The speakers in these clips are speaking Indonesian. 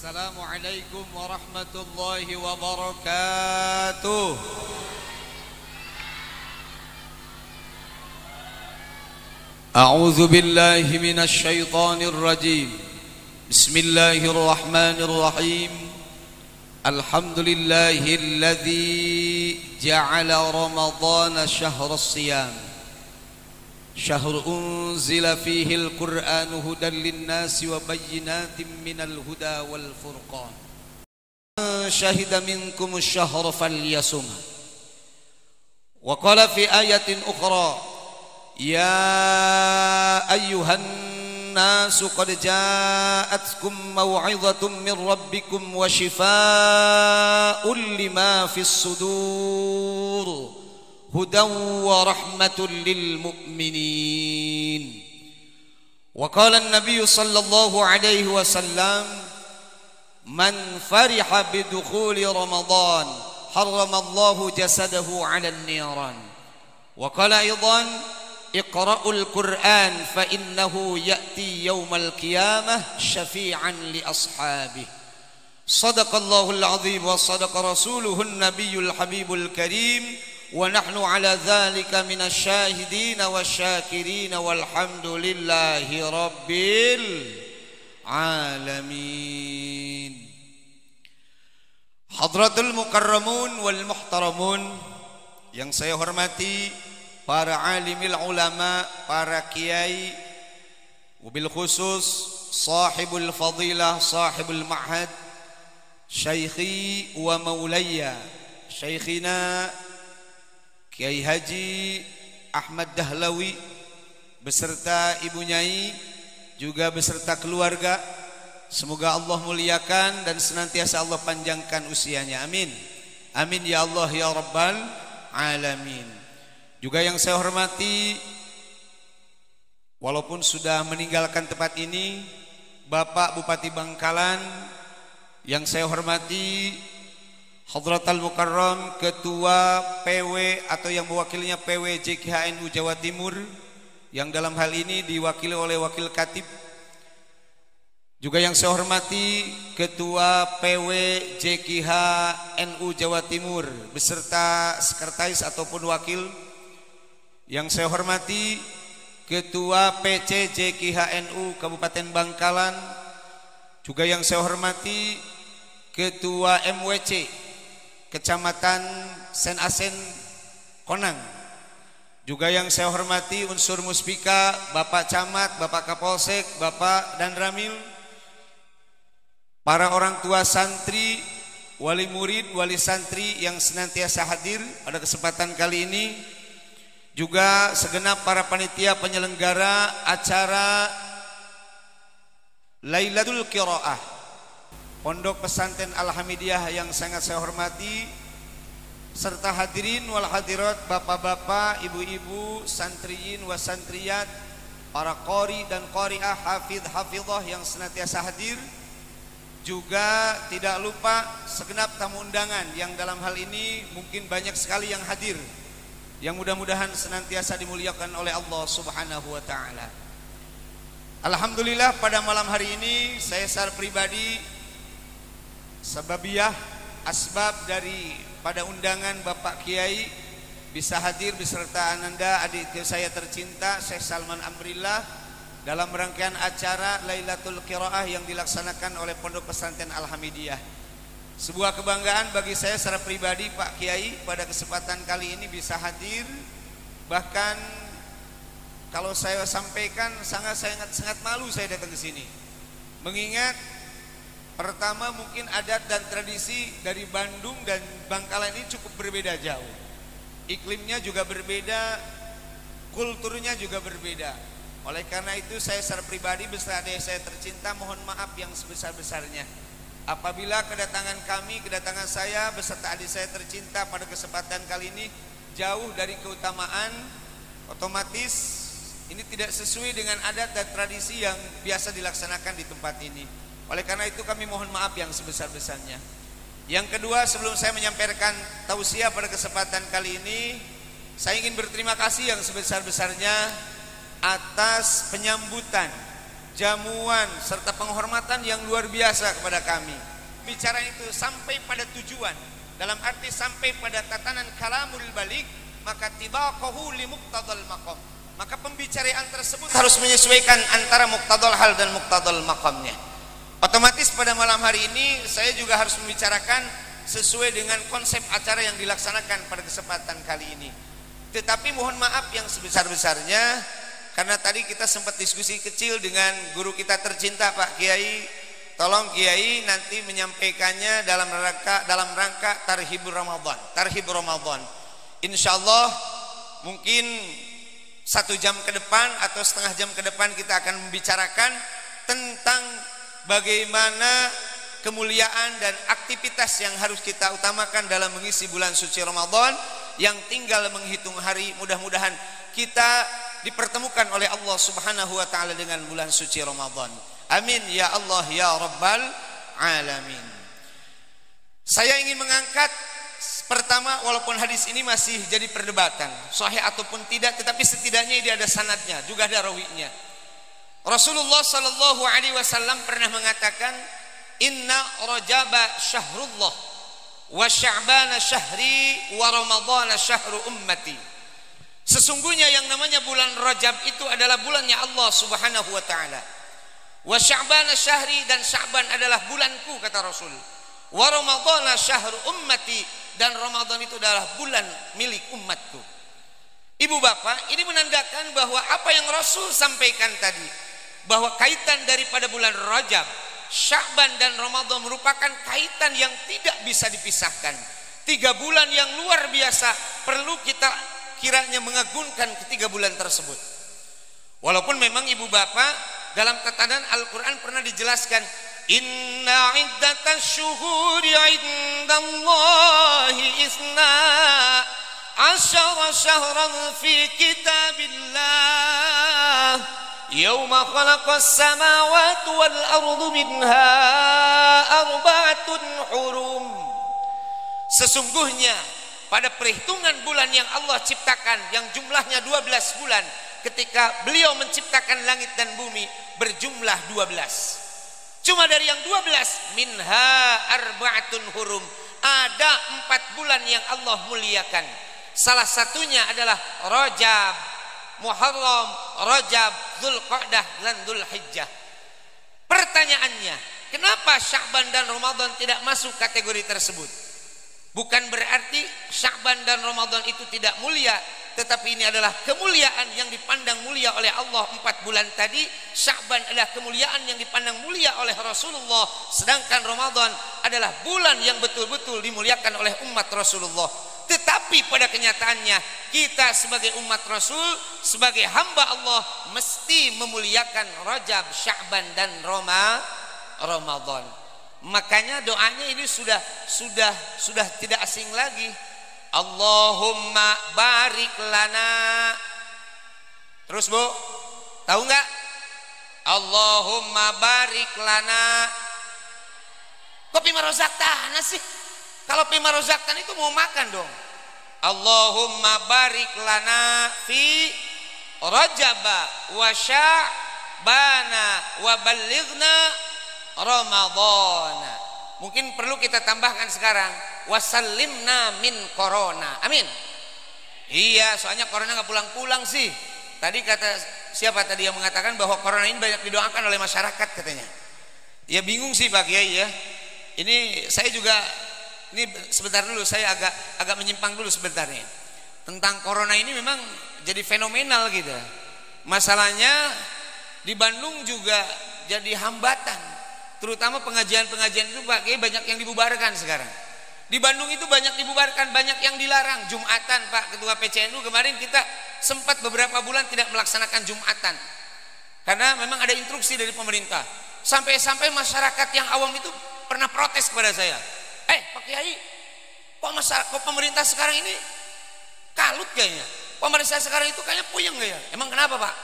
Assalamualaikum warahmatullahi wabarakatuh. A'udzu billahi minasy syaithanir rajim. Bismillahirrahmanirrahim. Alhamdulillahilladzi ja'ala ramadhana syahras shiyam. Syahr unzila fihi al-Qur'anu hudan lin-nasi wa bayyinatin minal huda wal furqan. Syahida minkum asy-syahra falyasum. Wa qala fi ayatin ukhra, ya ayyuhan nasu qad ja'atkum maw'izatun min rabbikum wa shifaa'un lima fis sudur. هدى ورحمة للمؤمنين. وقال النبي صلى الله عليه وسلم من فرح بدخول رمضان حرم الله جسده على النيران. وقال أيضا اقرأوا القرآن فإنه يأتي يوم القيامة شفيعا لأصحابه. صدق الله العظيم وصدق رسوله النبي الحبيب الكريم. ونحن على ذلك من الشاهدين والشاكرين والحمد لله رب العالمين. Hadratul mukarramun wal muhtaramun, yang saya hormati para alimil ulama, para kiai, wabil khusus sahibul fadilah, sahibul ma'had, syaikhi wa maulaya, syaikhina Kiai Haji Ahmad Dahlawi beserta Ibu Nyai, juga beserta keluarga. Semoga Allah muliakan dan senantiasa Allah panjangkan usianya. Amin. Amin ya Allah ya Rabbal Alamin. Juga yang saya hormati, walaupun sudah meninggalkan tempat ini, Bapak Bupati Bangkalan. Yang saya hormati Hadratul Mukarram Ketua PW atau yang mewakilinya PW JKHNU Jawa Timur, yang dalam hal ini diwakili oleh Wakil Katib. Juga yang saya hormati Ketua PW JKHNU Jawa Timur beserta sekretaris ataupun wakil. Yang saya hormati Ketua PC JKHNU Kabupaten Bangkalan. Juga yang saya hormati Ketua MWC Kecamatan Sen Asen Konang. Juga yang saya hormati unsur muspika, Bapak Camat, Bapak Kapolsek, Bapak dan Ramil, para orang tua santri, wali murid, wali santri yang senantiasa hadir pada kesempatan kali ini, juga segenap para panitia penyelenggara acara Lailatul Qiraah Pondok Pesantren Al-Hamidiyah yang sangat saya hormati, serta hadirin wal hadirat, bapak-bapak, ibu-ibu, santriyin wa santriyat, para qori dan qoriah, hafidh hafidhah yang senantiasa hadir. Juga tidak lupa segenap tamu undangan yang dalam hal ini mungkin banyak sekali yang hadir, yang mudah-mudahan senantiasa dimuliakan oleh Allah Subhanahu wa taala. Alhamdulillah, pada malam hari ini saya secara pribadi, sababiyah, asbab dari pada undangan Bapak Kiai bisa hadir beserta ananda adik saya tercinta Syekh Salman Amrillah dalam rangkaian acara Lailatul Qiraah yang dilaksanakan oleh Pondok Pesantren Al-Hamidiyah. Sebuah kebanggaan bagi saya secara pribadi, Pak Kiai, pada kesempatan kali ini bisa hadir. Bahkan kalau saya sampaikan sangat malu saya datang ke sini, mengingat pertama mungkin adat dan tradisi dari Bandung dan Bangkalan ini cukup berbeda jauh. Iklimnya juga berbeda, kulturnya juga berbeda. Oleh karena itu saya secara pribadi beserta adik saya tercinta mohon maaf yang sebesar-besarnya apabila kedatangan saya beserta adik saya tercinta pada kesempatan kali ini jauh dari keutamaan. Otomatis ini tidak sesuai dengan adat dan tradisi yang biasa dilaksanakan di tempat ini. Oleh karena itu kami mohon maaf yang sebesar-besarnya. Yang kedua, sebelum saya menyampaikan tausiah pada kesempatan kali ini, saya ingin berterima kasih yang sebesar-besarnya atas penyambutan jamuan serta penghormatan yang luar biasa kepada kami. Bicara itu sampai pada tujuan, dalam arti sampai pada tatanan kalamul balik, maka tibaqahu li muqtadal maqam. Maka pembicaraan tersebut harus menyesuaikan antara muqtadal hal dan muqtadal maqamnya. Otomatis pada malam hari ini saya juga harus membicarakan sesuai dengan konsep acara yang dilaksanakan pada kesempatan kali ini. Tetapi mohon maaf yang sebesar-besarnya, karena tadi kita sempat diskusi kecil dengan guru kita tercinta Pak Kiai. Tolong Kiai nanti menyampaikannya dalam rangka Tarhibur Ramadan. Insyaallah mungkin 1 jam ke depan atau setengah jam ke depan kita akan membicarakan tentang bagaimana kemuliaan dan aktivitas yang harus kita utamakan dalam mengisi bulan suci Ramadan yang tinggal menghitung hari. Mudah-mudahan kita dipertemukan oleh Allah Subhanahu wa taala dengan bulan suci Ramadan. Amin ya Allah ya Rabbal alamin. Saya ingin mengangkat pertama, walaupun hadis ini masih jadi perdebatan sahih ataupun tidak, tetapi setidaknya ini ada sanadnya, juga ada rawinya. Rasulullah sallallahu alaihi wasallam pernah mengatakan, "Inna Rajaba syahrullah wa Sya'bana syahri wa Ramadhana syahru ummati." Sesungguhnya yang namanya bulan Rajab itu adalah bulannya Allah Subhanahu wa taala. Wa Sya'bana syahri, dan Sya'ban adalah bulanku kata Rasul. Wa Ramadhana syahru ummati, dan Ramadan itu adalah bulan milik umatku. Ibu bapak, ini menandakan bahwa apa yang Rasul sampaikan tadi, bahwa kaitan daripada bulan Rajab, Sya'ban dan Ramadan merupakan kaitan yang tidak bisa dipisahkan. 3 bulan yang luar biasa, perlu kita kiranya mengagungkan ketiga bulan tersebut. Walaupun memang ibu bapak dalam tatanan Al-Quran pernah dijelaskan, inna iddatash syuhuri indallahi isna asyara syahran fi kitabillah yawma khalaqas samawati wal ardu minha arba'atun hurum. Sesungguhnya pada perhitungan bulan yang Allah ciptakan, yang jumlahnya 12 bulan, ketika beliau menciptakan langit dan bumi berjumlah 12. Cuma dari yang 12, minha arba'atun hurum, ada 4 bulan yang Allah muliakan. Salah satunya adalah Rajab, Muharram, Rajab, Dzulqa'dah dan Dzulhijjah. Pertanyaannya, kenapa Sya'ban dan Ramadan tidak masuk kategori tersebut? Bukan berarti Sya'ban dan Ramadan itu tidak mulia, tetapi ini adalah kemuliaan yang dipandang mulia oleh Allah 4 bulan tadi. Sya'ban adalah kemuliaan yang dipandang mulia oleh Rasulullah, sedangkan Ramadan adalah bulan yang betul-betul dimuliakan oleh umat Rasulullah. Tetapi pada kenyataannya kita sebagai umat Rasul, sebagai hamba Allah, mesti memuliakan Rajab, Sya'ban dan Ramadan. Makanya doanya ini sudah tidak asing lagi. Allahumma barik lana. Terus Bu, tahu nggak? Allahumma barik lana. Kok pima rozak tanah sih? Kalau pima rozak tanah itu mau makan dong. Allahumma barik lana fi Rajaba wa Sya'bana wa ballighna Ramadhana. Mungkin perlu kita tambahkan sekarang, wasallimna min corona. Amin. Iya, soalnya corona nggak pulang-pulang sih. Tadi kata siapa tadi yang mengatakan bahwa corona ini banyak didoakan oleh masyarakat katanya. Ya bingung sih Pak Kiai ya. Ini saya juga, ini sebentar dulu, saya agak menyimpang dulu sebentar nih. Tentang corona ini memang jadi fenomenal gitu. Masalahnya di Bandung juga jadi hambatan. Terutama pengajian-pengajian itu Pak Kiai banyak yang dibubarkan sekarang. Di Bandung itu banyak dibubarkan, banyak yang dilarang. Jumatan Pak Ketua PCNU kemarin kita sempat beberapa bulan tidak melaksanakan Jumatan. Karena memang ada instruksi dari pemerintah. Sampai-sampai masyarakat yang awam itu pernah protes kepada saya. Pak Kiai, kok pemerintah sekarang ini kalut kayaknya. Pemerintah sekarang itu kayaknya puyeng gak ya? Emang kenapa Pak?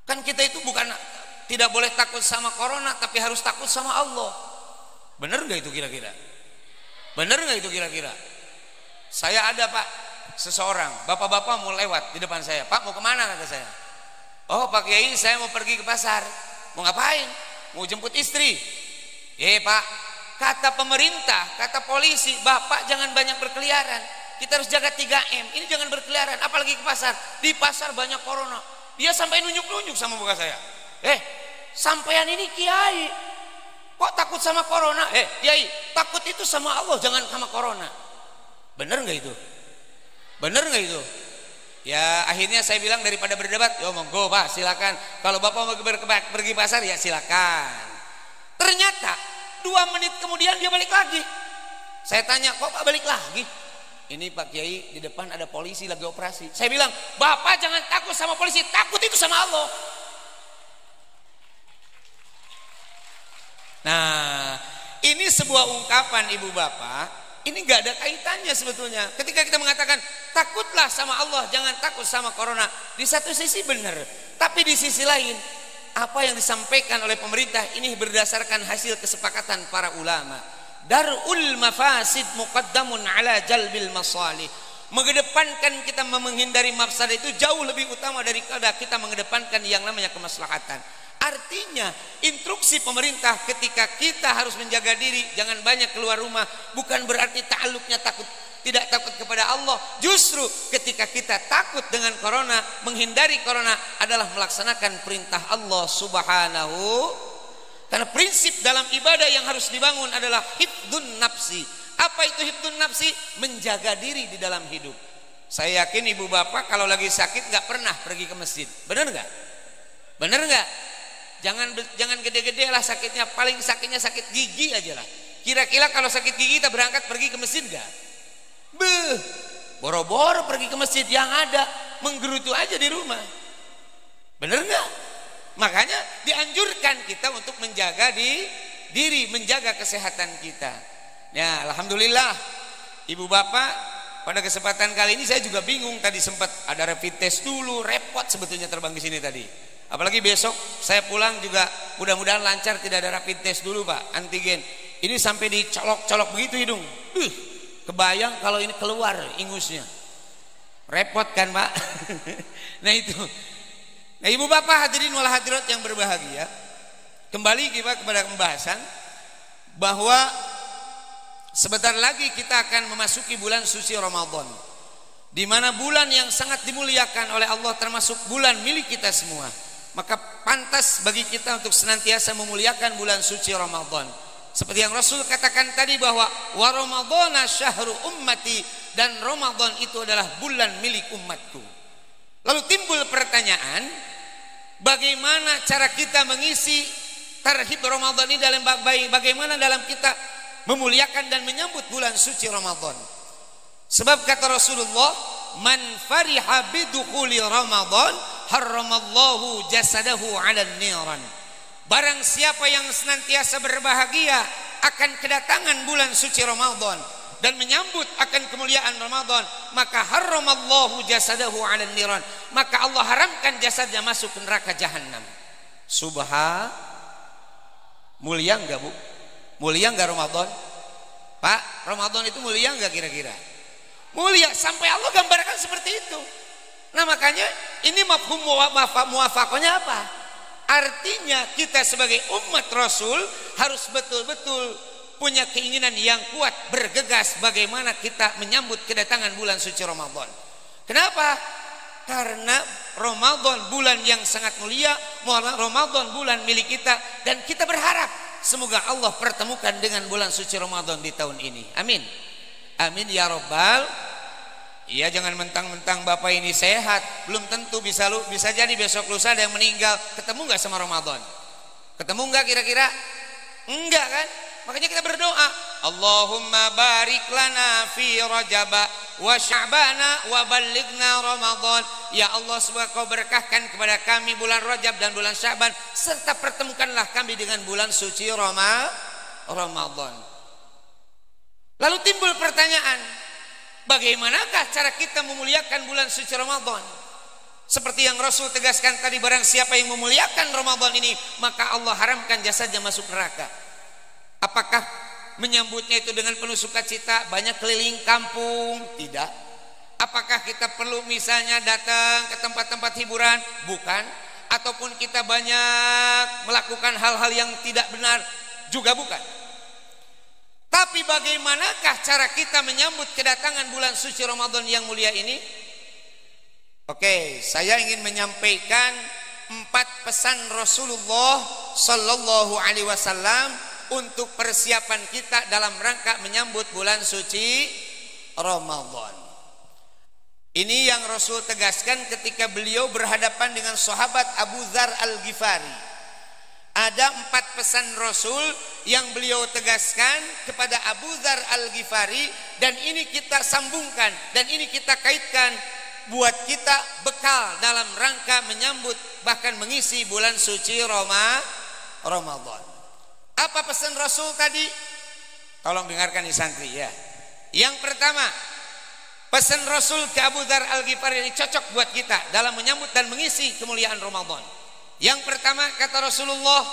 Kan kita itu bukan tidak boleh takut sama corona, tapi harus takut sama Allah. Bener gak itu kira-kira? Bener gak itu kira-kira? Saya ada Pak, seseorang, bapak-bapak mau lewat di depan saya. Pak mau kemana kata saya? Oh Pak Kiai, saya mau pergi ke pasar. Mau ngapain? Mau jemput istri. Pak, kata pemerintah, kata polisi, Bapak jangan banyak berkeliaran. Kita harus jaga 3M. Ini jangan berkeliaran, apalagi ke pasar. Di pasar banyak corona. Dia sampai nunjuk-nunjuk sama muka saya. Sampean ini Kiai, kok takut sama corona? Kiai, takut itu sama Allah, jangan sama corona. Bener nggak itu? Bener nggak itu? Ya akhirnya saya bilang daripada berdebat, yo monggo Pak silakan. Kalau Bapak mau pergi pasar ya silakan. Ternyata 2 menit kemudian dia balik lagi. Saya tanya, kok Pak balik lagi? Ini Pak Kiai, di depan ada polisi lagi operasi. Saya bilang, Bapak jangan takut sama polisi, takut itu sama Allah. Nah, ini sebuah ungkapan ibu bapak. Ini nggak ada kaitannya sebetulnya. Ketika kita mengatakan takutlah sama Allah, jangan takut sama corona. Di satu sisi benar, tapi di sisi lain apa yang disampaikan oleh pemerintah ini berdasarkan hasil kesepakatan para ulama. Darul mafasid muqaddamun ala jalbil masalih. Mengedepankan kita menghindari mafsadah itu jauh lebih utama daripada kita mengedepankan yang namanya kemaslahatan. Artinya instruksi pemerintah ketika kita harus menjaga diri, jangan banyak keluar rumah, bukan berarti ta'alluqnya tidak takut kepada Allah. Justru ketika kita takut dengan corona, menghindari corona adalah melaksanakan perintah Allah Subhanahu. Karena prinsip dalam ibadah yang harus dibangun adalah hifdzun nafsi. Apa itu hifdzun nafsi? Menjaga diri di dalam hidup. Saya yakin ibu bapak kalau lagi sakit nggak pernah pergi ke masjid. Benar nggak? Benar nggak? Jangan gede-gede lah sakitnya, paling sakitnya sakit gigi aja lah. Kira-kira kalau sakit gigi kita berangkat pergi ke masjid gak? Boro-boro pergi ke masjid, yang ada menggerutu aja di rumah. Bener gak? Makanya dianjurkan kita untuk menjaga diri, menjaga kesehatan kita. Ya alhamdulillah ibu bapak, pada kesempatan kali ini saya juga bingung, tadi sempat ada rapid test dulu, repot sebetulnya terbang ke sini tadi. Apalagi besok saya pulang juga mudah-mudahan lancar, tidak ada rapid test dulu Pak, antigen. Ini sampai dicolok-colok begitu hidung. Kebayang kalau ini keluar ingusnya. Repot kan Pak? Nah itu. Nah ibu bapak hadirin wal hadirat yang berbahagia, kembali kita kepada pembahasan bahwa sebentar lagi kita akan memasuki bulan suci Ramadan, di mana bulan yang sangat dimuliakan oleh Allah, termasuk bulan milik kita semua. Maka pantas bagi kita untuk senantiasa memuliakan bulan suci Ramadan. Seperti yang Rasul katakan tadi bahwa wa ramadhana syahru ummati, dan Ramadan itu adalah bulan milik umatku. Lalu timbul pertanyaan, bagaimana cara kita mengisi tarhib Ramadan ini dalam bagaimana dalam kita memuliakan dan menyambut bulan suci Ramadan. Sebab kata Rasulullah, man fariha bidukhuli Ramadan harramallahu jasadahu 'alan niran. Barang siapa yang senantiasa berbahagia akan kedatangan bulan suci Ramadan dan menyambut akan kemuliaan Ramadan, maka harramallahu jasadahu 'alan niran, maka Allah haramkan jasadnya masuk ke neraka jahanam. Mulia enggak Bu? Mulia enggak Ramadan? Pak, Ramadan itu mulia enggak kira-kira? Mulia, sampai Allah gambarkan seperti itu. Nah makanya ini mafhum muwafaqahnya apa? Artinya kita sebagai umat Rasul harus betul-betul punya keinginan yang kuat, bergegas bagaimana kita menyambut kedatangan bulan suci Ramadan. Kenapa? Karena Ramadan bulan yang sangat mulia, Ramadan bulan milik kita, dan kita berharap semoga Allah pertemukan dengan bulan suci Ramadan di tahun ini. Amin. Amin ya Rabbal. Iya, jangan mentang-mentang bapak ini sehat, belum tentu bisa jadi besok lusa ada yang meninggal. Ketemu nggak sama Ramadan? Ketemu nggak kira-kira? Enggak kan? Makanya kita berdoa, Allahumma barik lana fi Rajaba wa Sya'bana wa ballighna Ramadan. Ya Allah, semoga Kau berkahkan kepada kami bulan Rajab dan bulan Sya'ban, serta pertemukanlah kami dengan bulan suci Ramadan. Lalu timbul pertanyaan, bagaimanakah cara kita memuliakan bulan suci Ramadan? Seperti yang Rasul tegaskan tadi, barang siapa yang memuliakan Ramadan ini, maka Allah haramkan jasadnya masuk neraka. Apakah menyambutnya itu dengan penuh sukacita, banyak keliling kampung? Tidak. Apakah kita perlu misalnya datang ke tempat-tempat hiburan? Bukan. ataupun kita banyak melakukan hal-hal yang tidak benar, juga bukan. Tapi bagaimanakah cara kita menyambut kedatangan bulan suci Ramadan yang mulia ini? Oke, saya ingin menyampaikan 4 pesan Rasulullah Sallallahu Alaihi Wasallam untuk persiapan kita dalam rangka menyambut bulan suci Ramadan. Ini yang Rasul tegaskan ketika beliau berhadapan dengan sahabat Abu Dzar Al-Ghifari. Ada 4 pesan Rasul yang beliau tegaskan kepada Abu Dzar Al-Ghifari, dan ini kita sambungkan dan ini kita kaitkan buat kita bekal dalam rangka menyambut bahkan mengisi bulan suci Ramadan. Apa pesan Rasul tadi? Tolong dengarkan nih santri ya. Yang pertama, pesan Rasul ke Abu Dzar Al-Ghifari ini cocok buat kita dalam menyambut dan mengisi kemuliaan Ramadan. Yang pertama kata Rasulullah,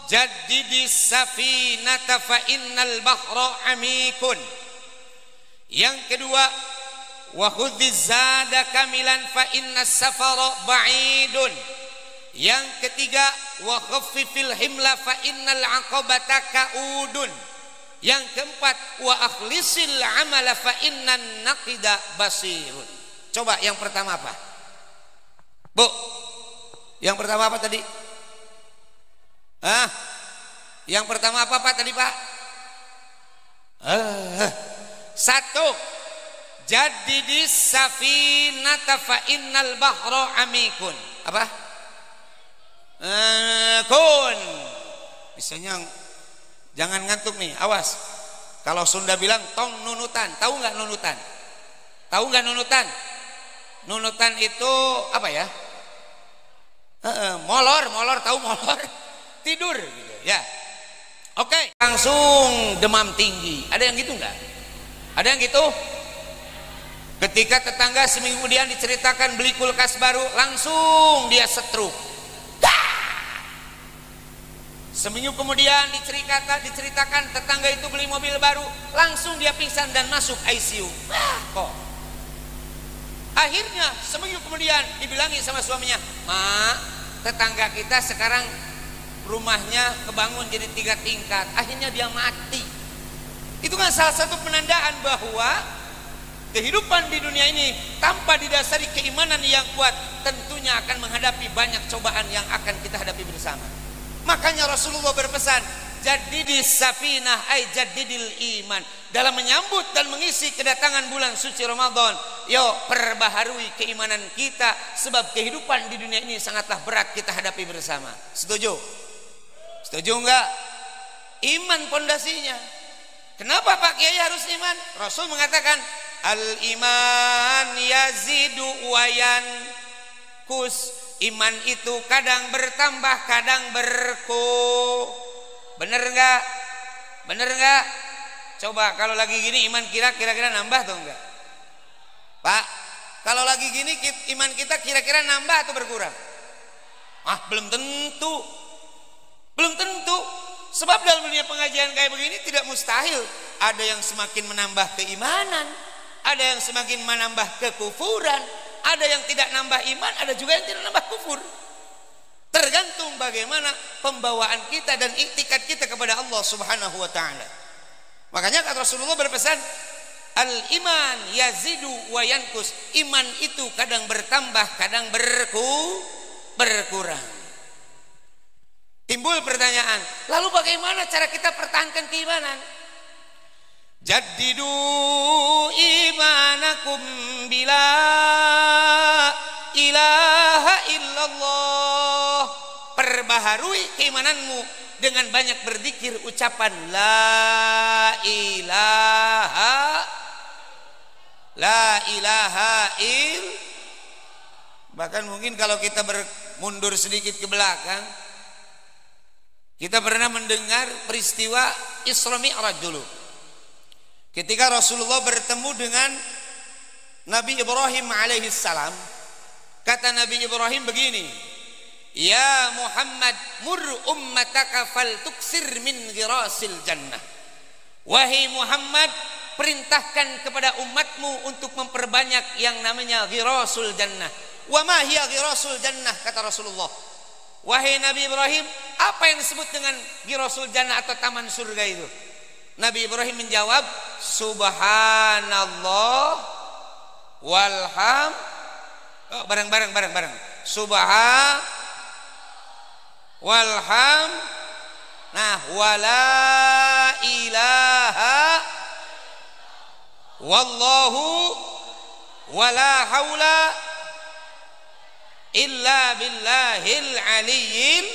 jaddidis safinata fa innal bahra amikun. Yang kedua, wa khudhiz zada kamilan fa innas safara ba'idun. Yang ketiga, wa khaffifil himla fa innal aqabata kaudun. Yang keempat, wa akhlisil amala fa innan naqida basirun. Coba yang pertama apa? Bu, yang pertama apa tadi? Yang pertama apa Pak tadi Pak? Satu, jaddidis safinata fa innal bahra amikun. Apa? Kun. Misalnya jangan ngantuk nih, awas. Kalau Sunda bilang tong nunutan, tahu nggak nunutan? Tahu nggak nunutan? Nunutan itu apa ya? Molor, tahu molor? Tidur gitu ya. Oke, langsung demam tinggi. Ada yang gitu nggak? Ada yang gitu? Ketika tetangga seminggu kemudian diceritakan beli kulkas baru, langsung dia stroke. Seminggu kemudian diceritakan tetangga itu beli mobil baru, langsung dia pingsan dan masuk ICU. Kok? Akhirnya seminggu kemudian dibilangi sama suaminya, "Mak, tetangga kita sekarang rumahnya kebangun jadi 3 tingkat." Akhirnya dia mati. Itu kan salah satu penandaan bahwa kehidupan di dunia ini tanpa didasari keimanan yang kuat tentunya akan menghadapi banyak cobaan yang akan kita hadapi bersama. Makanya Rasulullah berpesan, jaddidis safinah ay jaddidil iman. Dalam menyambut dan mengisi kedatangan bulan suci Ramadan, yuk perbaharui keimanan kita, sebab kehidupan di dunia ini sangatlah berat kita hadapi bersama. Setuju? Setuju enggak? Iman pondasinya. Kenapa Pak Kiai harus iman? Rasul mengatakan, al-iman yazidu wa yankus. Iman itu kadang bertambah, kadang bener enggak? Bener enggak? Coba kalau lagi gini iman kira-kira nambah atau enggak? Pak, kalau lagi gini iman kita kira-kira nambah atau berkurang? Belum tentu. Belum tentu. Sebab dalam dunia pengajian kayak begini tidak mustahil ada yang semakin menambah keimanan, ada yang semakin menambah kekufuran, ada yang tidak nambah iman, ada juga yang tidak nambah kufur. Tergantung bagaimana pembawaan kita dan iktikad kita kepada Allah Subhanahu wa taala. Makanya kata Rasulullah berpesan, al-iman yazidu wa yankus. Iman itu kadang bertambah, kadang berkurang. Timbul pertanyaan, lalu bagaimana cara kita pertahankan keimanan? Jaddidu imanakum bila ilaha illallah. Perbaharui keimananmu dengan banyak berzikir ucapan la ilaha Bahkan mungkin kalau kita mundur sedikit ke belakang, kita pernah mendengar peristiwa Isra Mi'raj dulu. Ketika Rasulullah bertemu dengan Nabi Ibrahim alaihissalam, kata Nabi Ibrahim begini, "Ya Muhammad, mur ummataka faltuksir min ghirasil jannah." Wahai Muhammad, perintahkan kepada umatmu untuk memperbanyak yang namanya ghirasul jannah. Wa ma hiya ghirasul jannah, kata Rasulullah. Wahai Nabi Ibrahim, apa yang disebut dengan Girasul Jannah atau taman surga itu? Nabi Ibrahim menjawab, Subhanallah walham. Oh, bareng. Subhan walham. Nah, wala ilaha wallahu wala haula illa billahil aliyyil.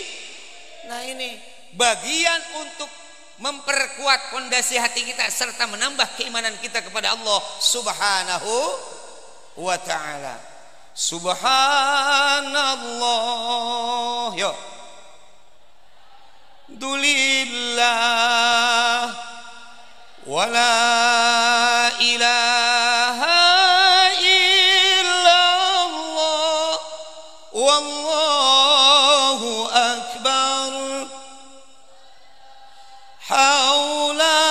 Nah, ini bagian untuk memperkuat fondasi hati kita serta menambah keimanan kita kepada Allah Subhanahu wa ta'ala. Subhanallah. Yo. Dulillah wala ilaha illallah wallahu akbar. Haula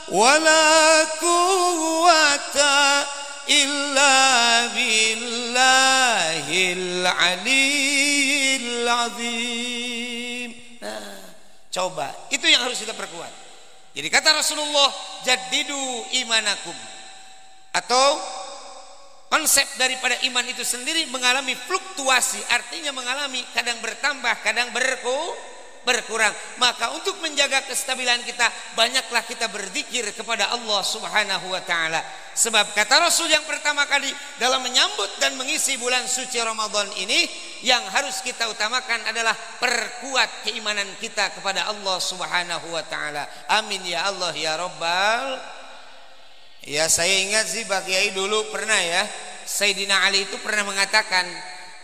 wala quwwata illa billahil aliyyil azim. Nah, coba itu yang harus kita perkuat. Jadi kata Rasulullah, jaddidu imanakum, atau konsep daripada iman itu sendiri mengalami fluktuasi, artinya mengalami kadang bertambah, kadang berkurang. Maka untuk menjaga kestabilan kita, banyaklah kita berzikir kepada Allah Subhanahu wa ta'ala. Sebab kata Rasul yang pertama kali dalam menyambut dan mengisi bulan suci Ramadan ini, yang harus kita utamakan adalah perkuat keimanan kita kepada Allah Subhanahu wa ta'ala. Amin ya Allah ya Rabbal. Ya, saya ingat sih Pak Kiai dulu pernah ya, Sayyidina Ali itu pernah mengatakan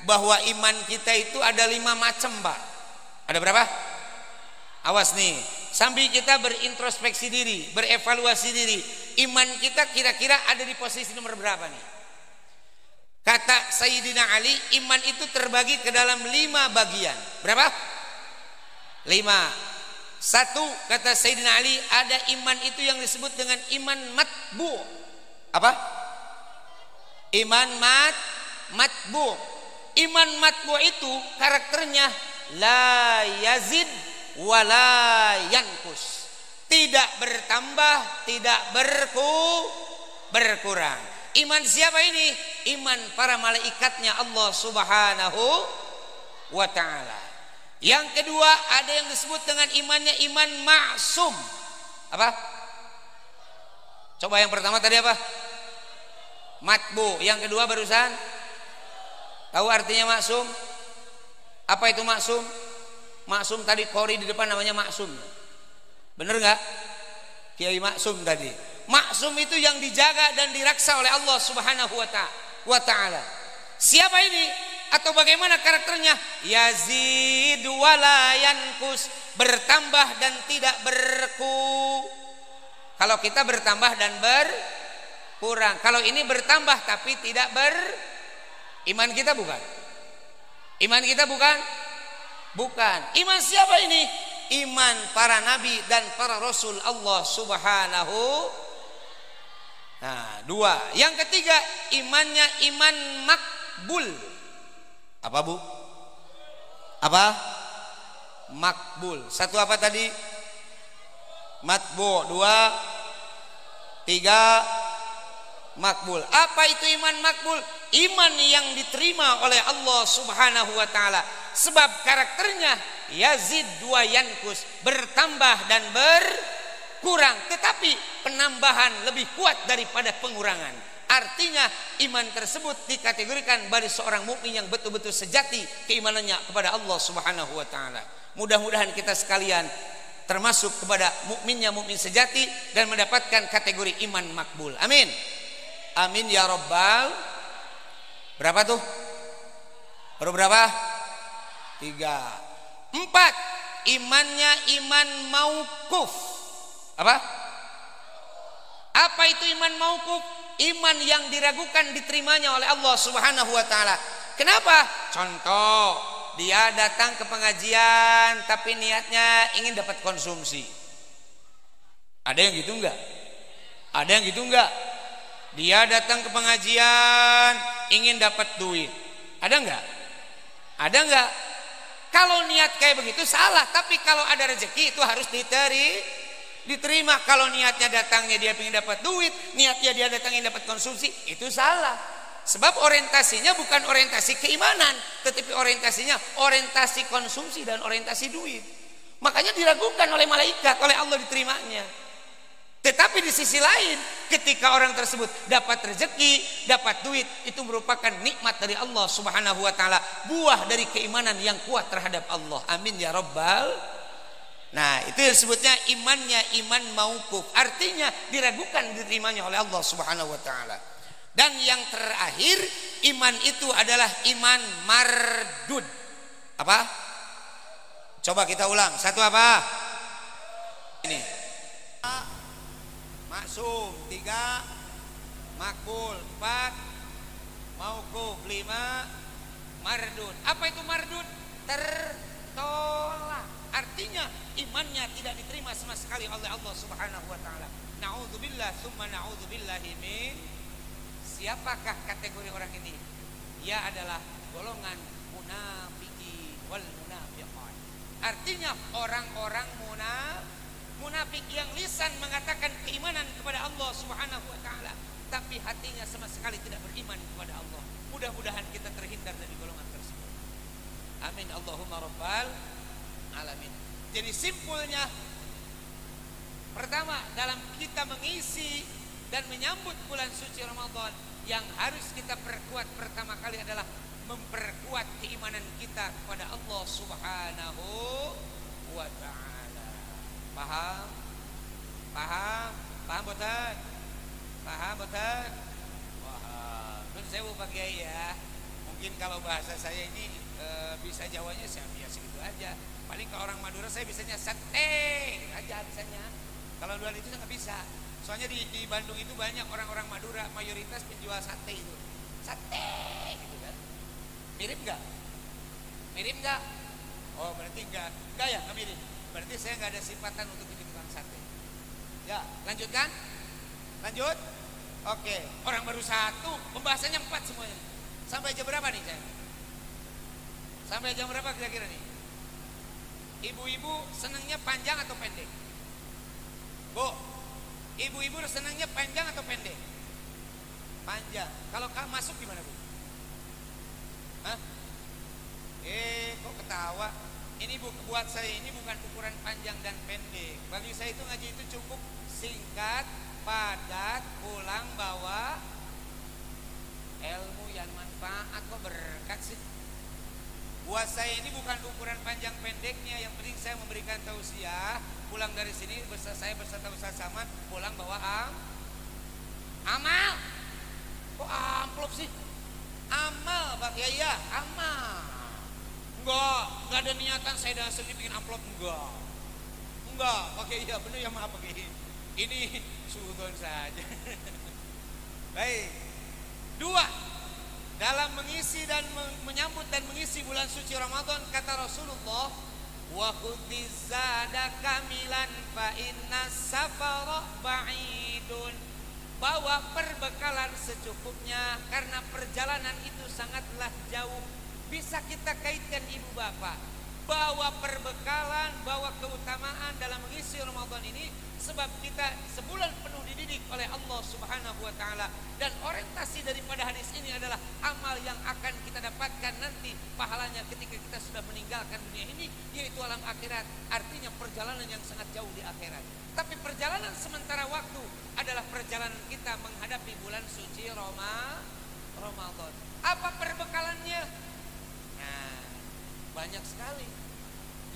bahwa iman kita itu ada 5 macam, Pak. Ada berapa? Awas nih, sambil kita berintrospeksi diri, berevaluasi diri, iman kita kira-kira ada di posisi nomor berapa nih? Kata Sayyidina Ali, iman itu terbagi ke dalam 5 bagian. Berapa? 5. 1, kata Sayyidina Ali, ada iman itu yang disebut dengan iman matbu. Apa? Iman matbu. Iman matbu itu karakternya la yazid wala yankus, tidak bertambah, tidak berkurang. Iman siapa ini? Iman para malaikatnya Allah Subhanahu wa ta'ala. Yang kedua, ada yang disebut dengan imannya iman maksum. Apa? Coba yang pertama tadi apa? Matbu. Yang kedua barusan, tahu artinya maksum? Apa itu maksum? Maksum tadi kori di depan namanya maksum. Bener nggak? Kiai maksum tadi. Maksum itu yang dijaga dan diraksa oleh Allah Subhanahu wa ta'ala. Siapa ini? Atau bagaimana karakternya? Yazid wala yankus, bertambah dan tidak Kalau kita bertambah dan berkurang. Kalau ini bertambah tapi tidak iman kita bukan. Iman kita bukan. Iman siapa ini? Iman para nabi dan para rasul Allah Subhanahu. Nah, 2. Yang ketiga, imannya iman makbul. Apa, Bu? Apa? Makbul. 1 apa tadi? Matbu. 2, 3 makbul. Apa itu iman makbul? Iman yang diterima oleh Allah Subhanahu wa ta'ala. Sebab karakternya yazid wa yankus, bertambah dan berkurang, tetapi penambahan lebih kuat daripada pengurangan. Artinya iman tersebut dikategorikan bagi seorang mukmin yang betul-betul sejati keimanannya kepada Allah Subhanahu wa ta'ala. Mudah-mudahan kita sekalian termasuk kepada mukminnya mukmin sejati dan mendapatkan kategori iman makbul. Amin. Amin ya Rabbal. Berapa tuh? Baru berapa? 3. 4. Imannya iman mauquf. Apa? Apa itu iman mauquf? Iman yang diragukan diterimanya oleh Allah Subhanahu wa ta'ala. Kenapa? Contoh, dia datang ke pengajian tapi niatnya ingin dapat konsumsi. Ada yang gitu enggak? Ada yang gitu enggak? Dia datang ke pengajian ingin dapat duit. Ada enggak? Ada enggak? Kalau niat kayak begitu salah, tapi kalau ada rezeki itu harus diterima. Kalau niatnya datangnya dia ingin dapat duit, niatnya dia datangnya dapat konsumsi, itu salah. Sebab orientasinya bukan orientasi keimanan, tetapi orientasinya orientasi konsumsi dan orientasi duit. Makanya diragukan oleh malaikat, oleh Allah diterimanya. Tetapi di sisi lain, ketika orang tersebut dapat rezeki, dapat duit, itu merupakan nikmat dari Allah Subhanahu wa taala, buah dari keimanan yang kuat terhadap Allah. Amin ya rabbal. Nah, itu yang disebutnya imannya iman mauquf. Artinya diragukan diterimanya oleh Allah Subhanahu wa taala. Dan yang terakhir, iman itu adalah iman mardud. Apa? Coba kita ulang. Satu apa? Ini. Maksum 3, makbul 4, mauquf 5, mardud. Apa itu mardud? Tertolak. Artinya imannya tidak diterima sama sekali oleh Allah Subhanahu wa taala. Nauzubillah tsumma nauzubillahi min. Siapakah kategori orang ini? Ia adalah golongan munafiki wal munafiqat. Artinya orang-orang munafik yang lisan mengatakan keimanan kepada Allah Subhanahu wa taala, tapi hatinya sama sekali tidak beriman kepada Allah. Mudah-mudahan kita terhindar dari golongan tersebut. Amin Allahumma rabbal alamin. Jadi simpulnya, pertama, dalam kita mengisi dan menyambut bulan suci Ramadan, yang harus kita perkuat pertama kali adalah memperkuat keimanan kita kepada Allah Subhanahu wa taala. Paham? Paham boten? Paham boten? Paham. Nun sewu Pak Kiai ya. Mungkin kalau bahasa saya ini bisa Jawanya saya biasa gitu aja. Paling ke orang Madura saya bisanya sate aja bisanya. Kalau luar itu saya nggak bisa. Soalnya di Bandung itu banyak orang-orang Madura, mayoritas penjual sate itu. Sate gitu kan. Mirip nggak? Mirip nggak? Oh berarti enggak ya, nggak mirip. Berarti saya nggak ada sifatan untuk jadi tukang sate. Ya, lanjutkan. Lanjut. Oke, orang baru 1, pembahasannya 4 semuanya. Sampai jam berapa nih saya? Sampai jam berapa kira-kira nih? Ibu-ibu senangnya panjang atau pendek? Bu, ibu-ibu senangnya panjang atau pendek? Panjang. Kalau kamu masuk gimana Bu? Hah? Kok ketawa? Ini buat saya ini bukan ukuran panjang dan pendek. Bagi saya itu ngaji itu cukup singkat, padat, pulang bawa ilmu yang manfaat. Kok berkat sih? Buat saya ini bukan ukuran panjang pendeknya. Yang penting saya memberikan tausiah. Pulang dari sini saya berserta Ustaz Samad, pulang bawa amal. Kok amplop sih? Amal Pak Kiai ya, amal. Enggak ada niatan saya dan sendiri bikin amplop, enggak, pakai iya bener ya, maaf pakai ini suudon saja. Baik. 2, dalam mengisi dan menyambut dan mengisi bulan suci Ramadan, kata Rasulullah, wa khudhiz zada kamilan fa inna safara ba'idun. Bawa perbekalan secukupnya karena perjalanan itu sangatlah jauh. Bisa kita kaitkan ibu bapak, bawa perbekalan, bawa keutamaan dalam mengisi Ramadan ini, sebab kita sebulan penuh dididik oleh Allah Subhanahu wa taala, dan orientasi daripada hadis ini adalah amal yang akan kita dapatkan nanti pahalanya ketika kita sudah meninggalkan dunia ini, yaitu alam akhirat. Artinya perjalanan yang sangat jauh di akhirat. Tapi perjalanan sementara waktu adalah perjalanan kita menghadapi bulan suci Ramadan. Apa perbekalannya? Nah, banyak sekali.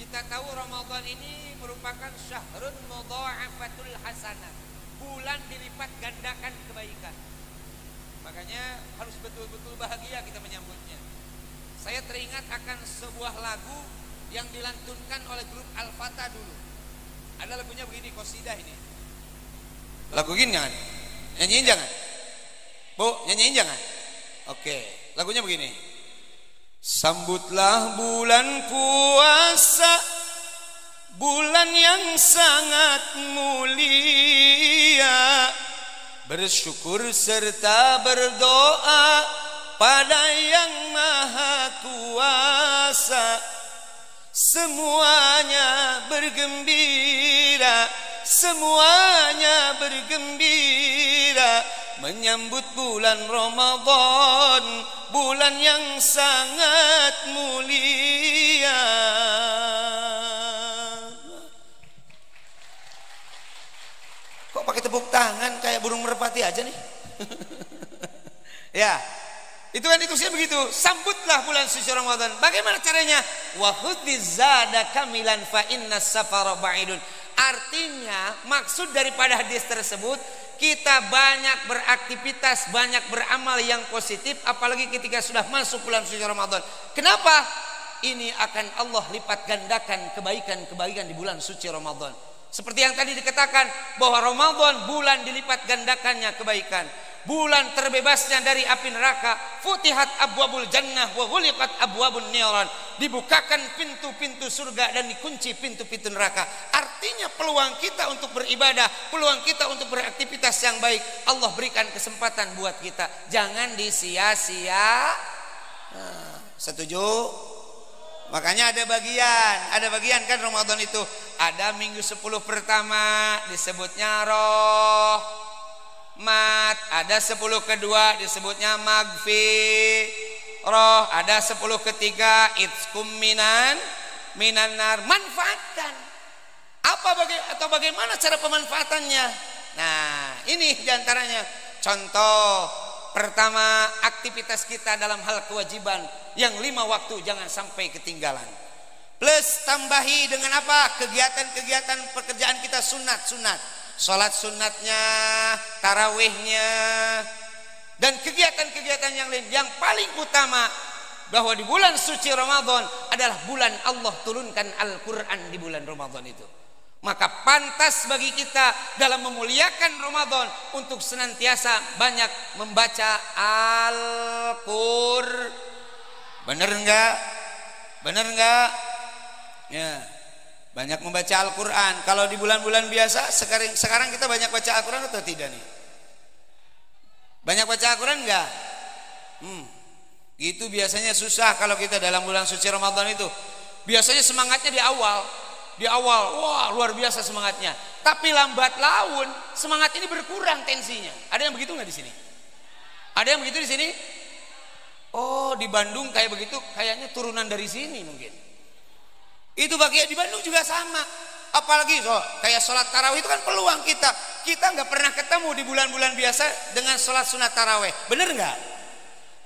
Kita tahu Ramadan ini merupakan syahrun mudha'afatul hasanat, bulan dilipat gandakan kebaikan. Makanya harus betul-betul bahagia kita menyambutnya. Saya teringat akan sebuah lagu yang dilantunkan oleh grup Al-Fatah dulu. Ada lagunya begini, qasidah ini. Lagu gini jangan? Nyanyiin jangan? Bu, nyanyiin jangan? Oke, lagunya begini. Sambutlah bulan puasa, bulan yang sangat mulia, bersyukur serta berdoa pada yang maha kuasa. semuanya bergembira, semuanya bergembira menyambut bulan Ramadan, bulan yang sangat mulia. Kok pakai tepuk tangan kayak burung merpati aja nih? Ya, itu kan instruksinya begitu. Sambutlah bulan suci Ramadan. Bagaimana caranya? Wa khudhiz zada kamilan fa innas safara ba'idun. Artinya maksud daripada hadis tersebut, kita banyak beraktivitas, banyak beramal yang positif, apalagi ketika sudah masuk bulan suci Ramadan. Kenapa? Ini akan Allah lipat gandakan kebaikan-kebaikan di bulan suci Ramadan. Seperti yang tadi dikatakan bahwa Ramadan bulan dilipat gandakannya kebaikan. Bulan terbebasnya dari api neraka, futihat abwabul jannah wa ghuliqat abwabun niran, dibukakan pintu-pintu surga dan dikunci pintu-pintu neraka. Artinya peluang kita untuk beribadah, peluang kita untuk beraktivitas yang baik, Allah berikan kesempatan buat kita, jangan disia-sia. Setuju? Makanya ada bagian kan Ramadan itu ada minggu 10 pertama disebutnya mat, ada 10 kedua disebutnya magfirah, ada 10 ketiga itskum minan nar. Manfaatkan bagaimana cara pemanfaatannya? Nah, ini diantaranya contoh. Pertama, aktivitas kita dalam hal kewajiban yang 5 waktu jangan sampai ketinggalan. Plus tambahi dengan apa? Kegiatan-kegiatan pekerjaan kita sunat. Sholat sunatnya, tarawihnya, dan kegiatan-kegiatan yang lain. Yang paling utama bahwa di bulan suci Ramadan adalah bulan Allah turunkan Al-Quran di bulan Ramadan itu. Maka pantas bagi kita dalam memuliakan Ramadan untuk senantiasa banyak membaca Al-Qur'an. Bener enggak? Ya, banyak membaca Al-Quran. Kalau di bulan-bulan biasa, sekarang kita banyak baca Al-Quran atau tidak nih? Banyak baca Al-Quran enggak? Itu biasanya susah kalau kita dalam bulan suci Ramadan itu. Biasanya semangatnya di awal, wah luar biasa semangatnya. Tapi lambat laun semangat ini berkurang tensinya. Ada yang begitu nggak di sini? Ada yang begitu di sini? Oh, di Bandung kayak begitu, kayaknya turunan dari sini mungkin. Itu bagian di Bandung juga sama. Apalagi kayak sholat tarawih itu kan peluang kita. Kita nggak pernah ketemu di bulan-bulan biasa dengan sholat sunat tarawih. Bener nggak?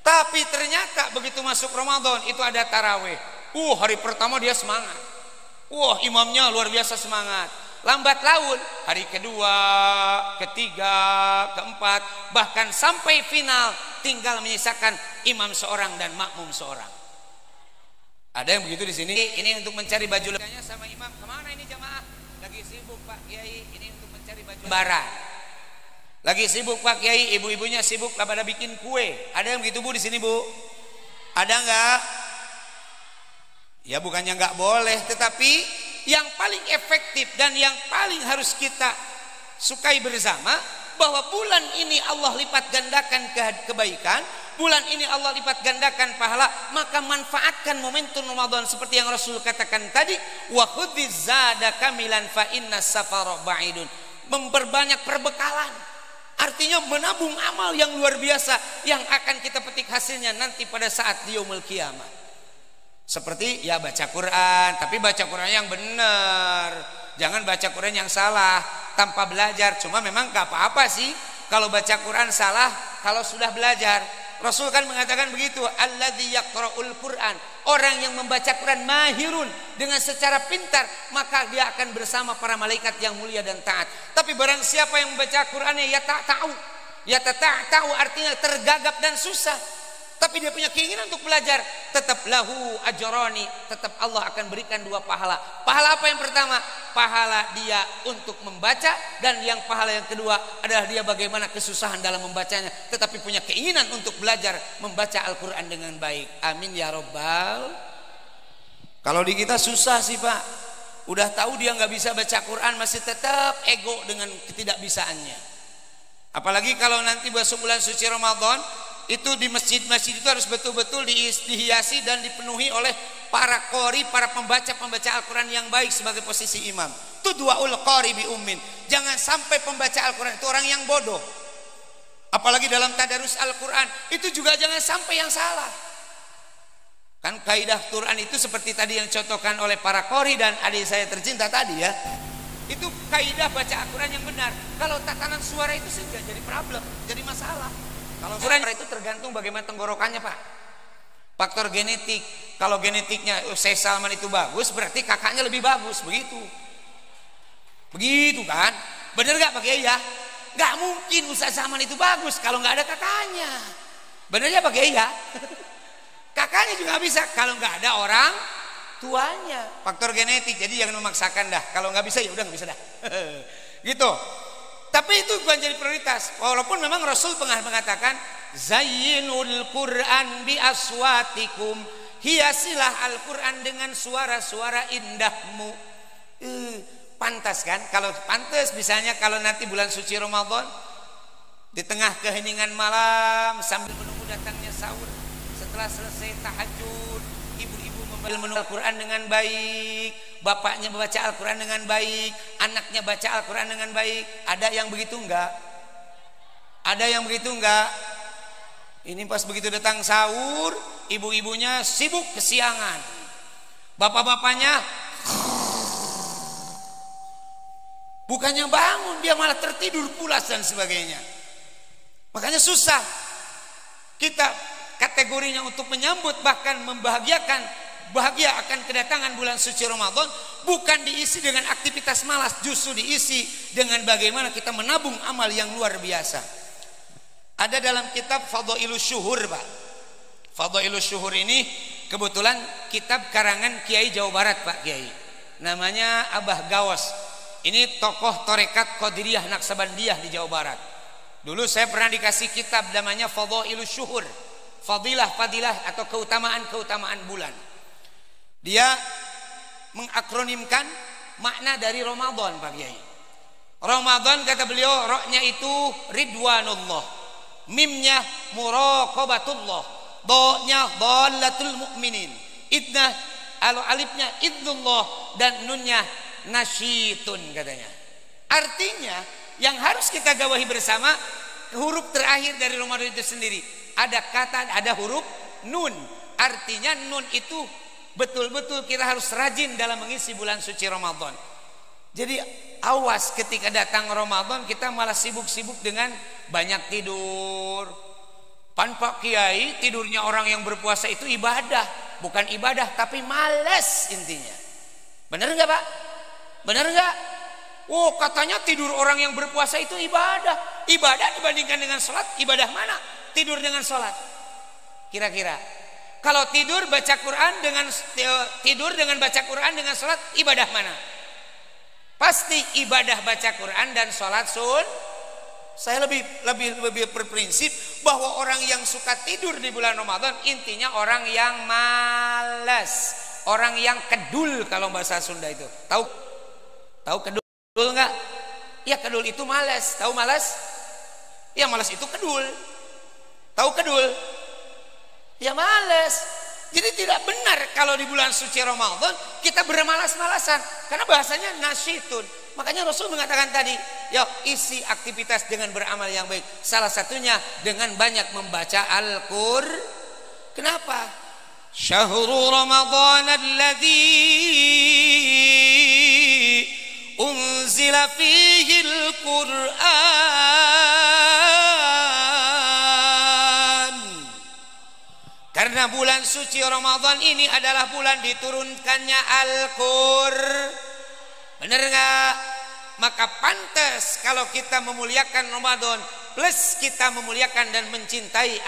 Tapi ternyata begitu masuk Ramadan itu ada tarawih. Hari pertama dia semangat. Wah, imamnya luar biasa semangat. Lambat laun hari kedua, ketiga, keempat, bahkan sampai final tinggal menyisakan imam seorang dan makmum seorang. Ada yang begitu di sini? Ini untuk mencari baju lebaran sama imam. Kemana ini jamaah? Lagi sibuk Pak Kiai. Ini untuk mencari baju lebaran. Lagi sibuk Pak Kiai. Ibu-ibunya sibuk pada bikin kue. Ada yang begitu Bu di sini Bu? Ada enggak? Ya bukannya nggak boleh, tetapi yang paling efektif dan yang paling harus kita sukai bersama bahwa bulan ini Allah lipat gandakan kebaikan, bulan ini Allah lipat gandakan pahala, maka manfaatkan momentum Ramadan seperti yang Rasul katakan tadi, wa khudhiz zada kamilan fa innas safara ba'idun. Memperbanyak perbekalan. Artinya menabung amal yang luar biasa yang akan kita petik hasilnya nanti pada saat di yaumul qiyamah. Seperti ya baca Quran, tapi baca Quran yang benar. Jangan baca Quran yang salah tanpa belajar. Cuma memang gak apa-apa sih kalau baca Quran salah kalau sudah belajar. Rasul kan mengatakan begitu, alladzi yaqra'ul Quran, orang yang membaca Quran mahirun dengan secara pintar, maka dia akan bersama para malaikat yang mulia dan taat. Tapi barang siapa yang membaca Qurannya ya tak tahu artinya tergagap dan susah, tapi dia punya keinginan untuk belajar, tetap lahu ajrani, tetap Allah akan berikan 2 pahala. Pahala apa yang pertama? Pahala dia untuk membaca, dan yang pahala yang kedua adalah dia bagaimana kesusahan dalam membacanya, tetapi punya keinginan untuk belajar membaca Al-Quran dengan baik. Amin ya Rabbal. Kalau di kita susah sih Pak. Udah tahu dia nggak bisa baca Quran, masih tetap ego dengan ketidakbisaannya. Apalagi kalau nanti masuk bulan suci Ramadan, itu di masjid-masjid itu harus betul-betul dihiasi dan dipenuhi oleh para qori, para pembaca Al-Quran yang baik sebagai posisi imam. Tudwaul qari bi ummin. Jangan sampai pembaca Al-Quran itu orang yang bodoh. Apalagi dalam tadarus Al-Quran itu juga jangan sampai yang salah. Kan kaidah Quran itu seperti tadi yang contohkan oleh para qori dan adik saya tercinta tadi ya. Itu kaidah baca Al-Quran yang benar. Kalau tatanan suara itu saja jadi problem, jadi masalah. Kalau suara itu tergantung bagaimana tenggorokannya, Pak. Faktor genetik. Kalau genetiknya Syekh Salman itu bagus, berarti kakaknya lebih bagus, begitu. Begitu kan? Bener gak Pak Kiai ya? Gak mungkin Ustaz Salman itu bagus kalau gak ada kakaknya. Bener ya Pak Kiai ya? Kakaknya juga bisa kalau gak ada orang tuanya. Faktor genetik. Jadi jangan memaksakan dah. Kalau gak bisa ya udah gak bisa dah. Gitu. Tapi itu bukan jadi prioritas. Walaupun memang Rasul pernah mengatakan zayyinul Qur'an bi aswatikum, hiasilah Al-Quran dengan suara-suara indahmu. Pantas kan? Kalau pantas misalnya kalau nanti bulan suci Ramadan di tengah keheningan malam sambil menunggu datangnya sahur, setelah selesai tahajud, ibu-ibu membaca Al-Quran dengan baik, bapaknya membaca Al-Quran dengan baik, anaknya baca Al-Quran dengan baik. Ada yang begitu enggak? Ada yang begitu enggak? Ini pas begitu datang sahur, ibu-ibunya sibuk kesiangan, bapak-bapaknya bukannya bangun, dia malah tertidur pulas dan sebagainya. Makanya susah kita kategorinya untuk menyambut bahkan membahagiakan, bahagia akan kedatangan bulan suci Ramadan bukan diisi dengan aktivitas malas, justru diisi dengan bagaimana kita menabung amal yang luar biasa. Ada dalam kitab Fadhailus Syuhur, Pak. Fadhailus Syuhur ini kebetulan kitab karangan Kiai Jawa Barat, Pak Kiai. Namanya Abah Gawas. Ini tokoh tarekat Qadiriyah Naksabandiyah di Jawa Barat. Dulu saya pernah dikasih kitab namanya Fadhailus Syuhur. Fadilah-fadilah atau keutamaan-keutamaan bulan. Dia mengakronimkan makna dari Ramadan, Pak Kiai. Ramadan kata beliau, roknya itu ridwanullah, mimnya muraqabatullah, do-nya dhalatul mu'minin, idna alifnya idullah, dan nunnya nasyitun katanya. Artinya yang harus kita gawahi bersama huruf terakhir dari Ramadan itu sendiri. Ada kata, ada huruf nun. Artinya nun itu betul-betul kita harus rajin dalam mengisi bulan suci Ramadan. Jadi awas ketika datang Ramadan kita malah sibuk-sibuk dengan banyak tidur. Pan Pak Kiai, tidurnya orang yang berpuasa itu ibadah. Bukan ibadah tapi males intinya. Benar enggak Pak? Benar enggak? Oh katanya tidur orang yang berpuasa itu ibadah. Ibadah dibandingkan dengan sholat, ibadah mana? Tidur dengan sholat. Kira-kira kalau tidur baca Quran dengan baca Quran dengan sholat, ibadah mana? Pasti ibadah baca Quran dan sholat Saya lebih berprinsip bahwa orang yang suka tidur di bulan Ramadan intinya orang yang malas, orang yang kedul kalau bahasa Sunda itu. Tahu kedul enggak? Ya kedul itu malas. Tahu malas? Ya malas itu kedul. Tahu kedul? Ya malas. Jadi tidak benar kalau di bulan suci Ramadan kita bermalas-malasan, karena bahasanya nasyitun. Makanya Rasul mengatakan tadi, ya isi aktivitas dengan beramal yang baik. Salah satunya dengan banyak membaca Al-Qur'an. Kenapa? Syahrul Ramadan alladzi unzila fihi Al-Qur'an. Karena bulan suci Ramadan ini adalah bulan diturunkannya Al-Qur'an. Benar enggak? Maka pantas kalau kita memuliakan Ramadan plus kita memuliakan dan mencintai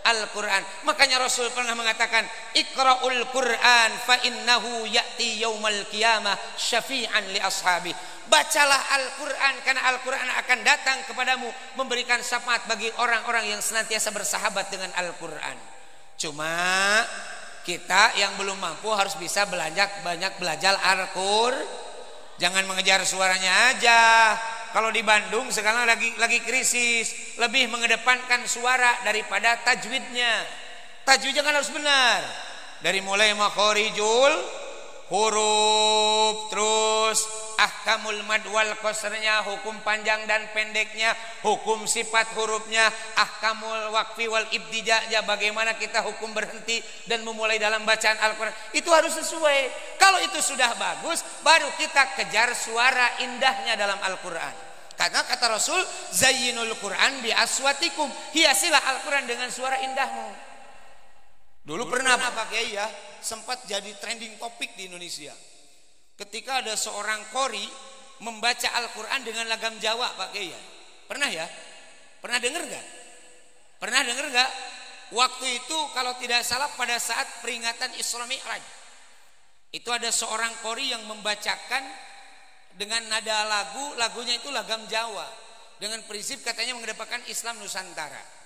Al-Quran. Makanya Rasul pernah mengatakan, Iqra'ul Quran fa innahu ya'ti yaumal qiyamah syafi'an li ashabi. Bacalah Al-Quran karena Al-Quran akan datang kepadamu memberikan syafaat bagi orang-orang yang senantiasa bersahabat dengan Al-Quran. Cuma kita yang belum mampu harus bisa banyak belajar Al-Quran. Jangan mengejar suaranya aja. Kalau di Bandung sekarang lagi krisis, lebih mengedepankan suara daripada tajwidnya. Tajwidnya kan harus benar. dari mulai makhorijul huruf, terus ahkamul mad wal qasrnya, hukum panjang dan pendeknya, hukum sifat hurufnya, ahkamul waqfi wal ibtida'nya, bagaimana kita hukum berhenti dan memulai dalam bacaan Al-Quran, itu harus sesuai. Kalau itu sudah bagus, baru kita kejar suara indahnya dalam Al-Quran. Karena kata Rasul, zayyinul Quran bi aswatikum, hiasilah Al-Quran dengan suara indahmu. Dulu pernah Pak Kiai ya, sempat jadi trending topik di Indonesia. Ketika ada seorang qori membaca Al-Quran dengan lagam Jawa, Pak Kiai. Pernah ya? Pernah dengar gak? Pernah dengar gak? Waktu itu kalau tidak salah pada saat peringatan Isra Mi'raj, itu ada seorang qori yang membacakan dengan nada lagunya itu lagam Jawa, dengan prinsip katanya mengedepankan Islam Nusantara.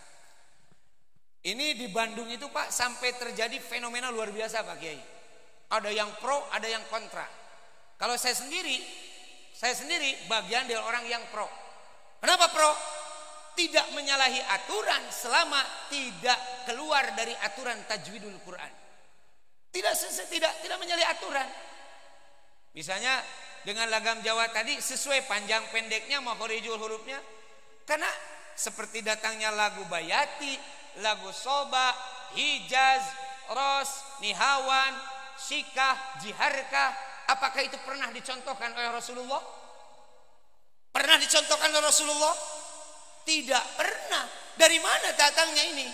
Ini di Bandung itu Pak, sampai terjadi fenomena luar biasa Pak Kiai. Ada yang pro, ada yang kontra. Kalau saya sendiri bagian dari orang yang pro. Kenapa pro? Tidak menyalahi aturan selama tidak keluar dari aturan tajwidul Quran. Tidak menyalahi aturan. Misalnya dengan lagam Jawa tadi sesuai panjang pendeknya, makhorijul hurufnya. Karena seperti datangnya lagu Bayati, lagu Soba, Hijaz, Ros, Nihawan, Syikah, Jiharkah, apakah itu pernah dicontohkan oleh Rasulullah? Pernah dicontohkan oleh Rasulullah? Tidak pernah. Dari mana datangnya ini?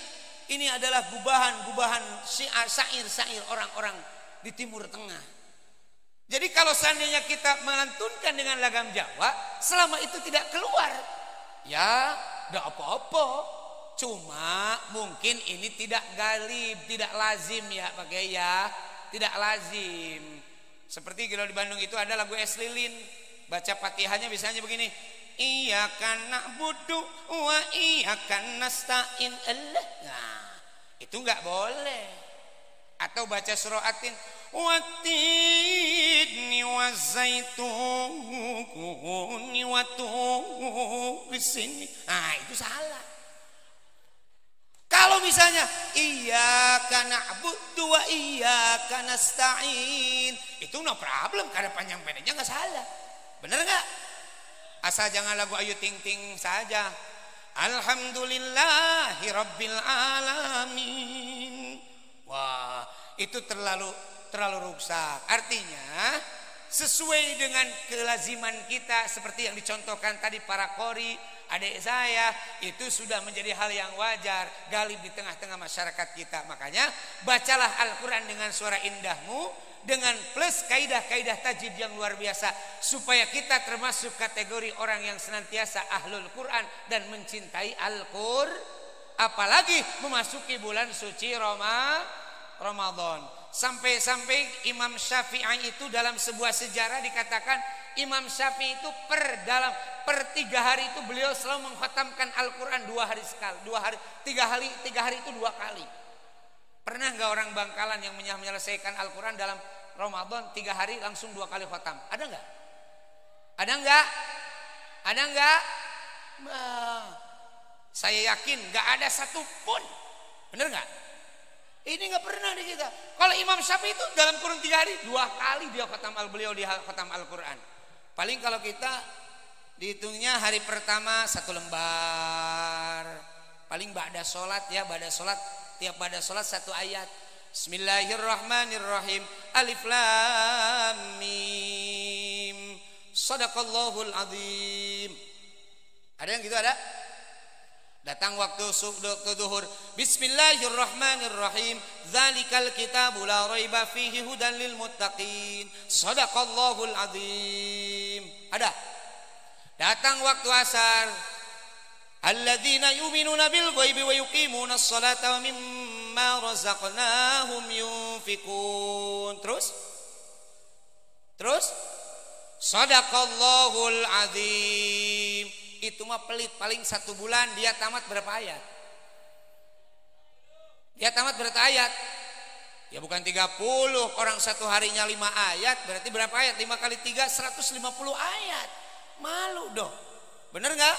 Ini adalah gubahan syair-syair orang-orang di Timur Tengah. Jadi kalau seandainya kita melantunkan dengan lagam Jawa, selama itu tidak keluar, ya tidak apa-apa. Cuma mungkin ini tidak galib, tidak lazim ya Pak Kiai ya, tidak lazim. Seperti kalau di Bandung itu ada lagu Es Lilin, baca Fatihahnya misalnya begini, Iyyaka na'budu wa iyyaka nasta'in. Nah, itu enggak boleh. Atau baca surah Atin, Wattini wazaituni waturisini. Nah, itu salah. Kalau misalnya iyyaka na'budu wa iyyaka nasta'in, itu no problem, karena panjang pendeknya nggak salah. Bener nggak? Asal jangan lagu Ayu Ting Ting saja. Alhamdulillahi Rabbil Alamin. Wah, itu terlalu rusak. Artinya sesuai dengan kelaziman kita, seperti yang dicontohkan tadi para qori, adik saya, itu sudah menjadi hal yang wajar, galib di tengah-tengah masyarakat kita. Makanya bacalah Al-Quran dengan suara indahmu, dengan plus kaidah-kaidah tajwid yang luar biasa, supaya kita termasuk kategori orang yang senantiasa ahlul Quran dan mencintai Al-Quran. Apalagi memasuki bulan suci Ramadan. Sampai-sampai Imam Syafi'i itu dalam sebuah sejarah dikatakan, Imam Syafi'i itu per 3 hari itu beliau selalu mengkhatamkan Al-Quran 2 hari sekali, 3 hari itu 2 kali. Pernah nggak orang Bangkalan yang menyelesaikan Al-Quran dalam Ramadan 3 hari langsung 2 kali khatam? Ada nggak? Ada nggak? Saya yakin nggak ada satupun. Bener nggak? Ini nggak pernah di kita. Kalau Imam Syafi'i itu dalam kurun 3 hari 2 kali dia beliau khatam Al-Quran. Paling kalau kita dihitungnya hari pertama 1 lembar. Paling ba'da sholat ya, tiap ba'da sholat 1 ayat. Bismillahirrahmanirrahim. Alif lam mim. Shadaqallahul azim. Ada yang gitu ada? Datang waktu zuhur, Bismillahirrahmanirrahim. Dzalikal kitabu la raiba fihi hudan lil muttaqin. Shadaqallahul azim. Ada. Datang waktu asar, alladzina yu'minuna bil ghaibi wa yuqimunas salata wa mimma razaqnahum yunfikun. Terus Shadaqallahul azim. Itu mah pelit, paling 1 bulan dia tamat berapa ayat? Dia tamat berapa ayat? Ya bukan 30, orang 1 harinya 5 ayat, berarti berapa ayat? 5 kali 3, 150 ayat. Malu dong. Bener gak?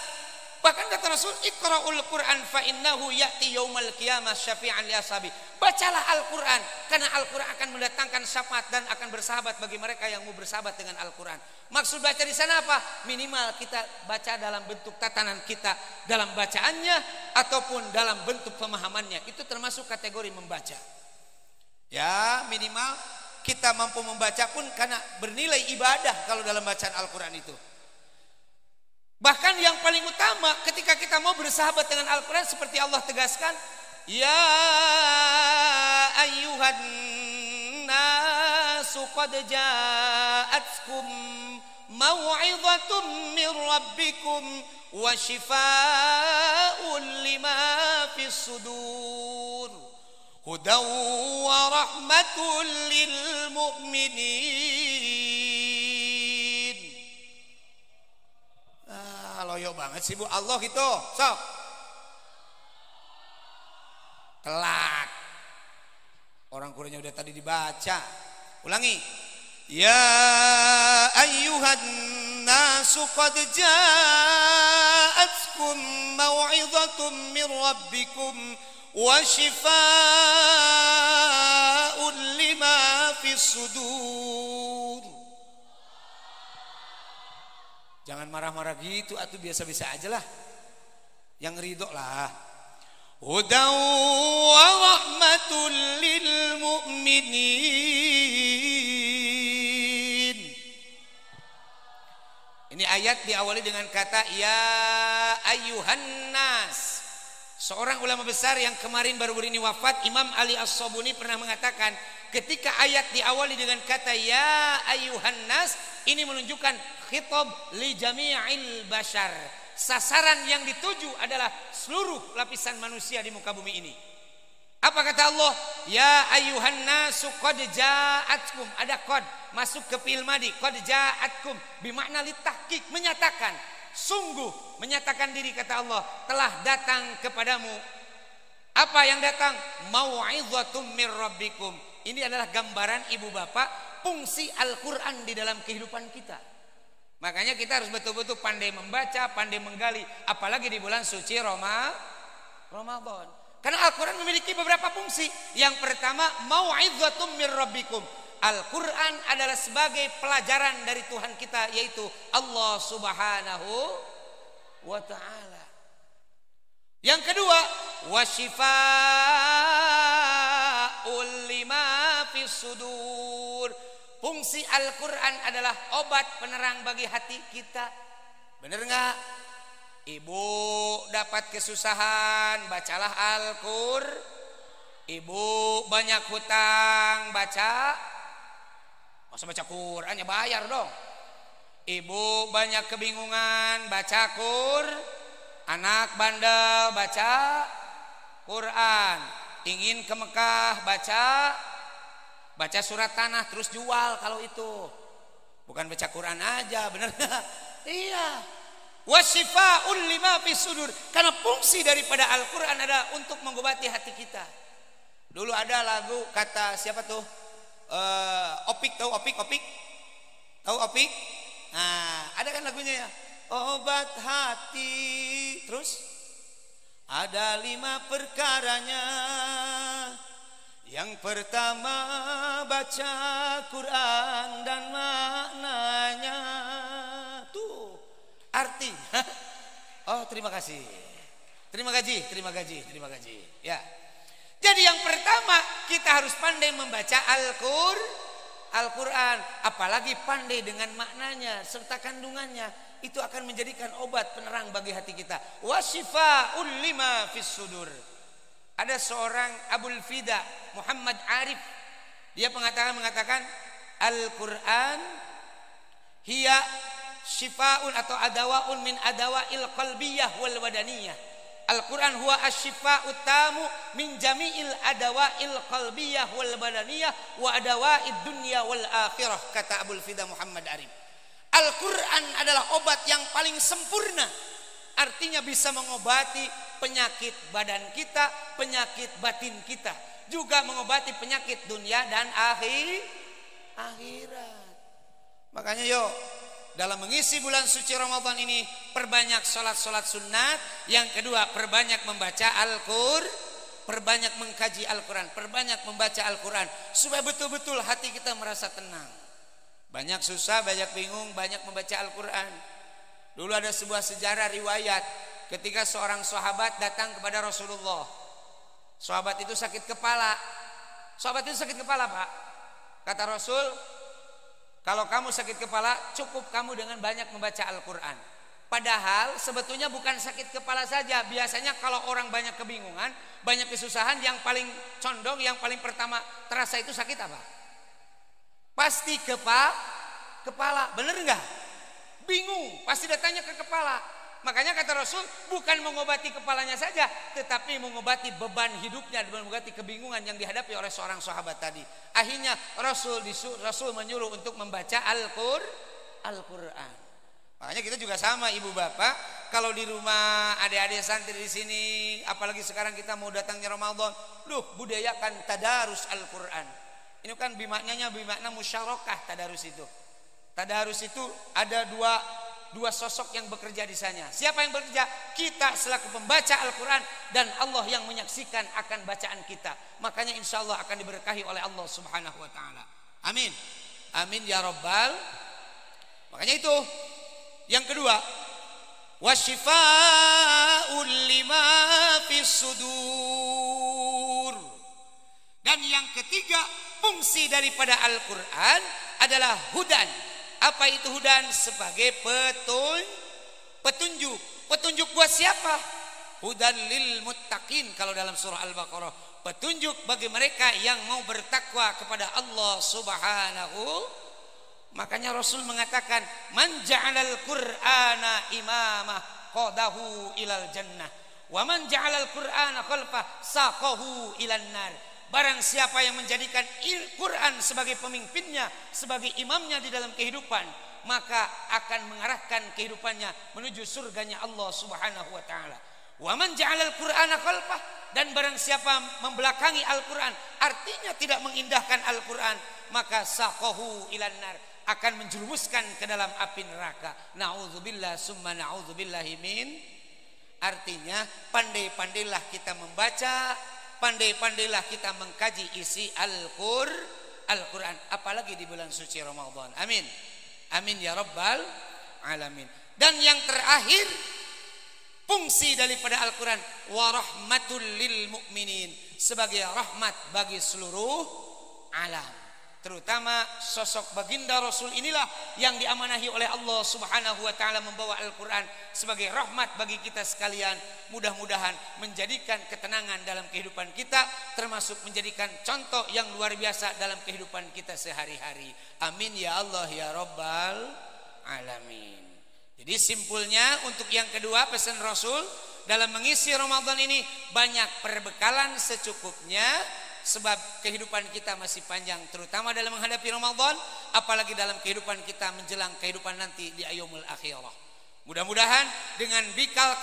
Bahkan kata Rasul, Iqra'ul Qur'an fa innahu ya'ti yaumal qiyamah syafi'an li ashabi. Bacalah Al-Qur'an karena Al-Qur'an akan mendatangkan syafaat dan akan bersahabat bagi mereka yang mau bersahabat dengan Al-Qur'an. Maksud baca di sana apa? Minimal kita baca dalam bentuk tatanan kita dalam bacaannya ataupun dalam bentuk pemahamannya. Itu termasuk kategori membaca. Ya, minimal kita mampu membaca pun karena bernilai ibadah kalau dalam bacaan Al-Qur'an itu. Bahkan yang paling utama ketika kita mau bersahabat dengan Al-Quran seperti Allah tegaskan, ya ayyuhan nasu qad ja'atkum mau'izatun min rabbikum wa shifaa'un lima fis sudur hudaw wa rahmatul lil mu'minin. Loyo banget sih Bu, Allah gitu. Sok. Telak. Orang Qur'annya udah tadi dibaca. Ulangi. Ya ayyuhan nasu qad ja'atkum mau'izatun min rabbikum wa shifaa'un lima fis sudur. Jangan marah-marah gitu, atau biasa-biasa aja lah. Yang ridho lah. Hudaw wa rahmatul lil mu'minin. Ini ayat diawali dengan kata ya ayyuhan nas. Seorang ulama besar yang kemarin baru-baru ini wafat, Imam Ali As-Sabuni pernah mengatakan, ketika ayat diawali dengan kata ya ayyuhan nas, ini menunjukkan khitab li jami'il bashar. Sasaran yang dituju adalah seluruh lapisan manusia di muka bumi ini. Apa kata Allah? Ya ayyuhan nasu qad ja'atkum. Ada qad masuk ke fi'il madi. Qad ja'atkum bermakna litahqiq, menyatakan, sungguh menyatakan diri, kata Allah, telah datang kepadamu. Apa yang datang? Mau'izatum mir rabbikum. Ini adalah gambaran ibu bapak fungsi Al-Quran di dalam kehidupan kita. Makanya kita harus betul-betul pandai membaca, pandai menggali, apalagi di bulan suci Ramadan. Karena Al-Quran memiliki beberapa fungsi. Yang pertama, mau'izatum mir rabbikum. Al-Quran adalah sebagai pelajaran dari Tuhan kita, yaitu Allah Subhanahu wa ta'ala. Yang kedua, wasyifa'ul lima fis sudur. Fungsi Al-Quran adalah obat penerang bagi hati kita. Bener nggak? Ibu dapat kesusahan, bacalah Al-Quran. Ibu banyak hutang, baca. Masa baca Quran ya bayar dong. Ibu banyak kebingungan, baca Quran. Anak bandel, baca Quran. Ingin ke Mekah, baca surat tanah terus jual kalau itu. Bukan baca Quran aja, bener gak? Iya. Wasyifa'ul lima fis sudur. Karena fungsi daripada Al-Quran adalah untuk mengobati hati kita. Dulu ada lagu kata siapa tuh? Opik, tahu Opik? Tahu Opik? Nah, ada kan lagunya ya? Obat hati. Terus ada 5 perkaranya. Yang pertama, baca Quran dan maknanya. Tuh arti. Oh, terima kasih. Terima gaji. Ya. Jadi yang pertama, kita harus pandai membaca Al-Quran, apalagi pandai dengan maknanya serta kandungannya. Itu akan menjadikan obat penerang bagi hati kita. Wasyifa'ul lima fis sudur. Ada seorang Abul Fida Muhammad Arif, dia mengatakan Al-Quran hiya syifa'un atau adawaun min adawa'il qalbiyah wal badaniyah. Al-Quran huwa asyifa'ut tamu min jami'il adawa'il qalbiyah wal badaniyah wa adawa'id dunya wal akhirah, kata Abul Fida Muhammad Arif. Al-Quran adalah obat yang paling sempurna. Artinya bisa mengobati penyakit badan kita, penyakit batin kita, juga mengobati penyakit dunia dan akhirat. Makanya yuk, dalam mengisi bulan suci Ramadan ini perbanyak sholat-sholat sunat. Yang kedua, perbanyak membaca Al-Qur'an, perbanyak mengkaji Al-Quran, perbanyak membaca Al-Quran, supaya betul-betul hati kita merasa tenang. Banyak susah, banyak bingung, banyak membaca Al-Quran. Dulu ada sebuah sejarah riwayat ketika seorang sahabat datang kepada Rasulullah. Sahabat itu sakit kepala. Sahabat itu sakit kepala, Pak. Kata Rasul, kalau kamu sakit kepala, cukup kamu dengan banyak membaca Al-Quran. Padahal sebetulnya bukan sakit kepala saja. Biasanya kalau orang banyak kebingungan, banyak kesusahan, yang paling condong, yang paling pertama terasa itu sakit apa? Pasti kepala. Bener nggak? Bingung, pasti datanya ke kepala. Makanya kata Rasul, bukan mengobati kepalanya saja, tetapi mengobati beban hidupnya, mengobati kebingungan yang dihadapi oleh seorang sahabat tadi. Akhirnya Rasul menyuruh untuk membaca Al-Quran. Makanya kita juga sama, ibu bapak, kalau di rumah adik-adik santri di sini, apalagi sekarang kita mau datangnya Ramadan, budayakan tadarus Al-Quran. Ini kan bimaknanya bimakna musyarakah tadarus itu. Tadarus itu ada dua sosok yang bekerja di sana. Siapa yang bekerja? Kita selaku pembaca Al-Quran, dan Allah yang menyaksikan akan bacaan kita. Makanya insya Allah akan diberkahi oleh Allah subhanahu wa ta'ala. Amin. Amin ya Rabbal. Makanya itu. Yang kedua, wasyifa'ul lima fis sudur. Dan yang ketiga, fungsi daripada Al-Quran adalah hudan. Apa itu hudan? Sebagai petunjuk. Petunjuk buat siapa? Hudan lil muttaqin kalau dalam surah Al-Baqarah. Petunjuk bagi mereka yang mau bertakwa kepada Allah subhanahu. Makanya Rasul mengatakan, man ja'alal Qur'ana imamah qadahu ilal jannah, wa man ja'alal Qur'ana khalfah saqahu ilan nar. Barang siapa yang menjadikan Al-Quran sebagai pemimpinnya, sebagai imamnya di dalam kehidupan, maka akan mengarahkan kehidupannya menuju surganya Allah subhanahu wa ta'ala. Wa man ja'alal Qur'ana khalfah, dan barang siapa membelakangi Al-Quran, artinya tidak mengindahkan Al-Quran, maka saqahu ilan nar, akan menjerumuskan ke dalam api neraka. Na'udzubillah summa na'udzubillahi min. Artinya pandai-pandailah kita membaca, pandai-pandailah kita mengkaji isi Al-Quran, apalagi di bulan suci Ramadan. Amin. Amin ya Rabbal alamin. Dan yang terakhir, fungsi daripada Al-Quran, wa rahmatul lil mu'minin, sebagai rahmat bagi seluruh alam. Terutama sosok baginda Rasul inilah yang diamanahi oleh Allah subhanahu wa ta'ala membawa Al-Quran sebagai rahmat bagi kita sekalian. Mudah-mudahan menjadikan ketenangan dalam kehidupan kita, termasuk menjadikan contoh yang luar biasa dalam kehidupan kita sehari-hari. Amin ya Allah ya Rabbal alamin. Jadi simpulnya untuk yang kedua, pesan Rasul dalam mengisi Ramadan ini, banyak perbekalan secukupnya. Sebab kehidupan kita masih panjang, terutama dalam menghadapi Ramadan, apalagi dalam kehidupan kita menjelang kehidupan nanti di yaumul akhirah. Mudah-mudahan dengan bekal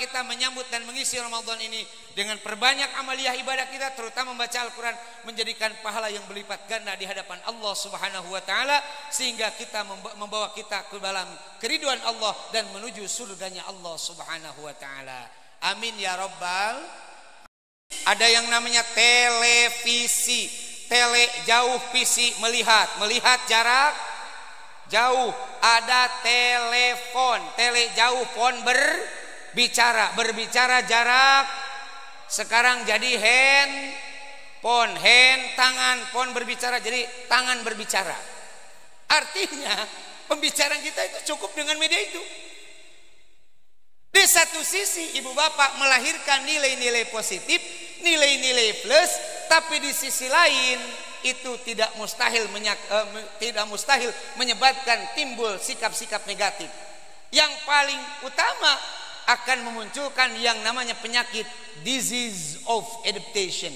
kita menyambut dan mengisi Ramadan ini, dengan perbanyak amaliyah ibadah kita, terutama membaca Al-Quran, menjadikan pahala yang berlipat ganda di hadapan Allah subhanahu wa ta'ala, sehingga kita membawa kita ke dalam keriduan Allah dan menuju surganya Allah subhanahu wa ta'ala. Amin ya Rabbal. Ada yang namanya televisi, jauh visi melihat jarak jauh. Ada telepon, jauh, pon berbicara jarak. Sekarang jadi hand tangan, pon berbicara, jadi tangan berbicara. Artinya pembicaraan kita itu cukup dengan media itu. Di satu sisi ibu bapak melahirkan nilai-nilai positif, nilai-nilai plus, tapi di sisi lain itu tidak mustahil menyebabkan timbul sikap-sikap negatif. Yang paling utama akan memunculkan yang namanya penyakit disease of adaptation.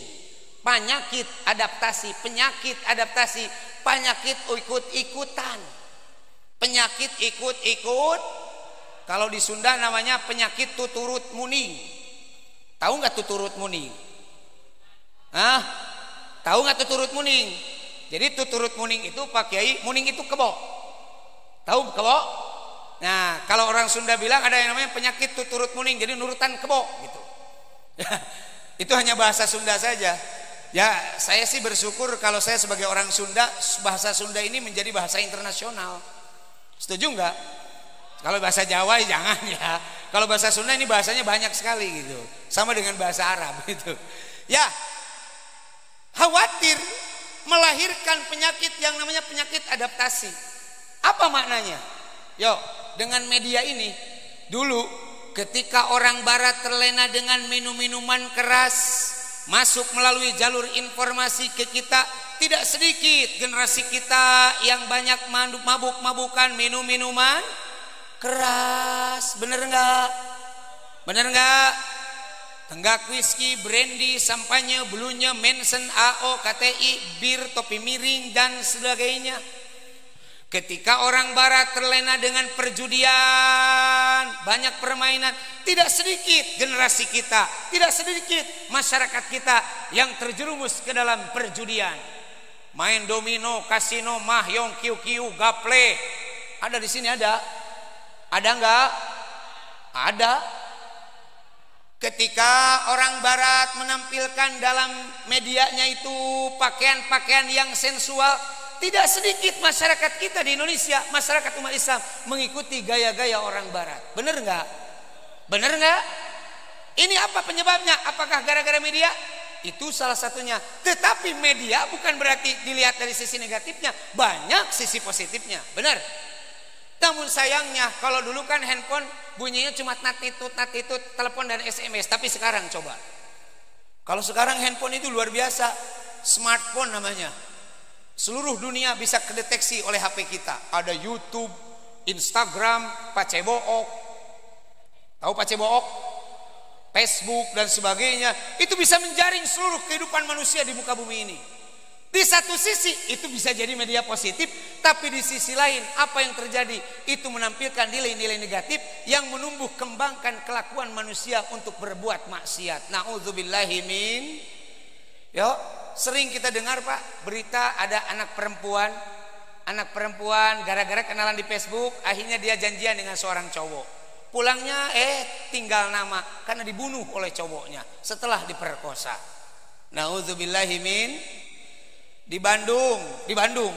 Penyakit adaptasi, penyakit ikut-ikutan. Penyakit ikut-ikut. Kalau di Sunda namanya penyakit tuturut muning. Tahu nggak tuturut muning? Tahu nggak tuturut muning? Jadi tuturut muning itu Pak Kiai, muning itu kebo. Tahu kebo? Nah, kalau orang Sunda bilang ada yang namanya penyakit tuturut muning, jadi nurutan kebo gitu. Itu hanya bahasa Sunda saja. Ya, saya sih bersyukur kalau saya sebagai orang Sunda, bahasa Sunda ini menjadi bahasa internasional. Setuju nggak? Kalau bahasa Jawa ya jangan ya. Kalau bahasa Sunda ini bahasanya banyak sekali gitu. Sama dengan bahasa Arab gitu. Ya, khawatir melahirkan penyakit yang namanya penyakit adaptasi. Apa maknanya? Yo, dengan media ini dulu ketika orang barat terlena dengan minum-minuman keras masuk melalui jalur informasi ke kita, tidak sedikit generasi kita yang banyak mabuk-mabukan minum-minuman keras. Bener enggak? Bener enggak? Tenggak, whisky, brandy, sampanye, blunya, Manson, AO, KTI, bir, topi miring dan sebagainya. Ketika orang barat terlena dengan perjudian, banyak permainan, tidak sedikit generasi kita, tidak sedikit masyarakat kita yang terjerumus ke dalam perjudian. Main domino, kasino, mahjong, kiu-kiu, gaple. Ada di sini ada? Ada enggak? Ada. Ketika orang barat menampilkan dalam medianya itu pakaian-pakaian yang sensual, tidak sedikit masyarakat kita di Indonesia, masyarakat umat Islam mengikuti gaya-gaya orang barat. Benar enggak? Benar enggak? Ini apa penyebabnya? Apakah gara-gara media? Itu salah satunya. Tetapi media bukan berarti dilihat dari sisi negatifnya, banyak sisi positifnya. Benar? Namun sayangnya kalau dulu kan handphone bunyinya cuma natitut, telepon dan SMS. Tapi sekarang coba, kalau sekarang handphone itu luar biasa, smartphone namanya. Seluruh dunia bisa kedeteksi oleh HP kita. Ada YouTube, Instagram, Pacebook. Tahu Pacebook? Facebook dan sebagainya. Itu bisa menjaring seluruh kehidupan manusia di muka bumi ini. Di satu sisi itu bisa jadi media positif, tapi di sisi lain apa yang terjadi? Itu menampilkan nilai-nilai negatif yang menumbuh kembangkan kelakuan manusia untuk berbuat maksiat. Na'udzubillahi min. Yo, sering kita dengar Pak berita ada anak perempuan gara-gara kenalan di Facebook akhirnya dia janjian dengan seorang cowok. Pulangnya tinggal nama karena dibunuh oleh cowoknya setelah diperkosa. Na'udzubillahi min. Di Bandung,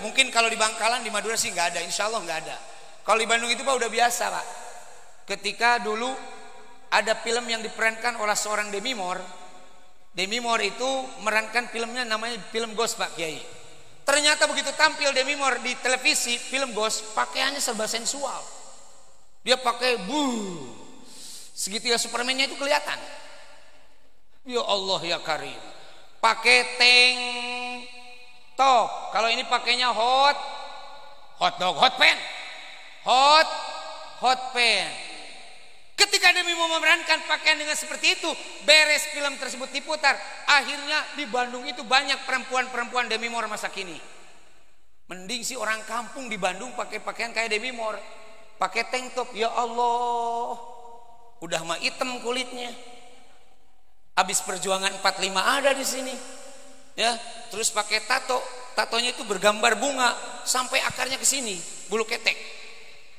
mungkin kalau di Bangkalan, di Madura sih nggak ada, insya Allah nggak ada. Kalau di Bandung itu Pak udah biasa Pak. Ketika dulu ada film yang diperankan oleh seorang Demi Moore itu merankan filmnya namanya film Ghost Pak Kiai. Ternyata begitu tampil Demi Moore di televisi film Ghost, pakaiannya serba sensual. Dia pakai segitiga Superman-nya itu kelihatan. Ya Allah ya Karim. Pakai tank top. Kalau ini pakainya hot pants. Ketika Demi mau memerankan pakaian dengan seperti itu, beres film tersebut diputar, akhirnya di Bandung itu banyak perempuan-perempuan Demi Moore masa kini. Mending sih orang kampung di Bandung pakai pakaian kayak Demi Moore, pakai tank top. Ya Allah, udah mah hitam kulitnya. Habis perjuangan 45 ada di sini. Ya, terus pakai tatonya itu bergambar bunga sampai akarnya ke sini, bulu ketek.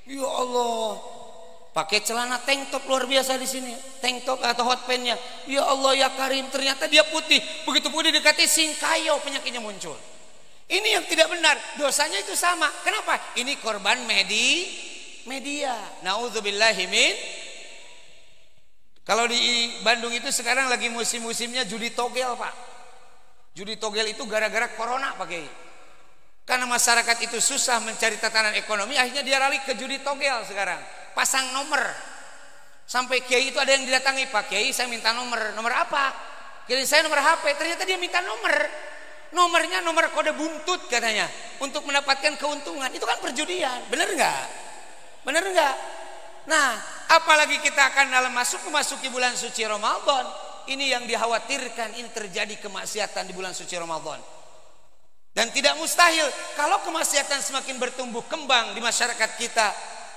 Ya Allah, pakai celana tank top luar biasa di sini, tank top atau hot pants-nya. Ya Allah ya Karim, ternyata dia putih. Begitu putih dekati singkayo, penyakitnya muncul. Ini yang tidak benar, dosanya itu sama. Kenapa? Ini korban media. Nauzubillahi min. Kalau di Bandung itu sekarang lagi musim-musimnya judi togel Pak. Judi togel itu gara-gara corona Pak Kiai. Karena masyarakat itu susah mencari tatanan ekonomi, akhirnya dia lari ke judi togel sekarang. Pasang nomor. Sampai Kiai itu ada yang didatangi, Pak Kiai saya minta nomor. Nomor apa? Kiai saya nomor HP. Ternyata dia minta nomor. Nomornya nomor kode buntut katanya. Untuk mendapatkan keuntungan. Itu kan perjudian. Bener nggak? Bener nggak? Nah, apalagi kita akan memasuki bulan suci Ramadan. Ini yang dikhawatirkan, ini terjadi kemaksiatan di bulan suci Ramadan. Dan tidak mustahil kalau kemaksiatan semakin bertumbuh kembang di masyarakat kita,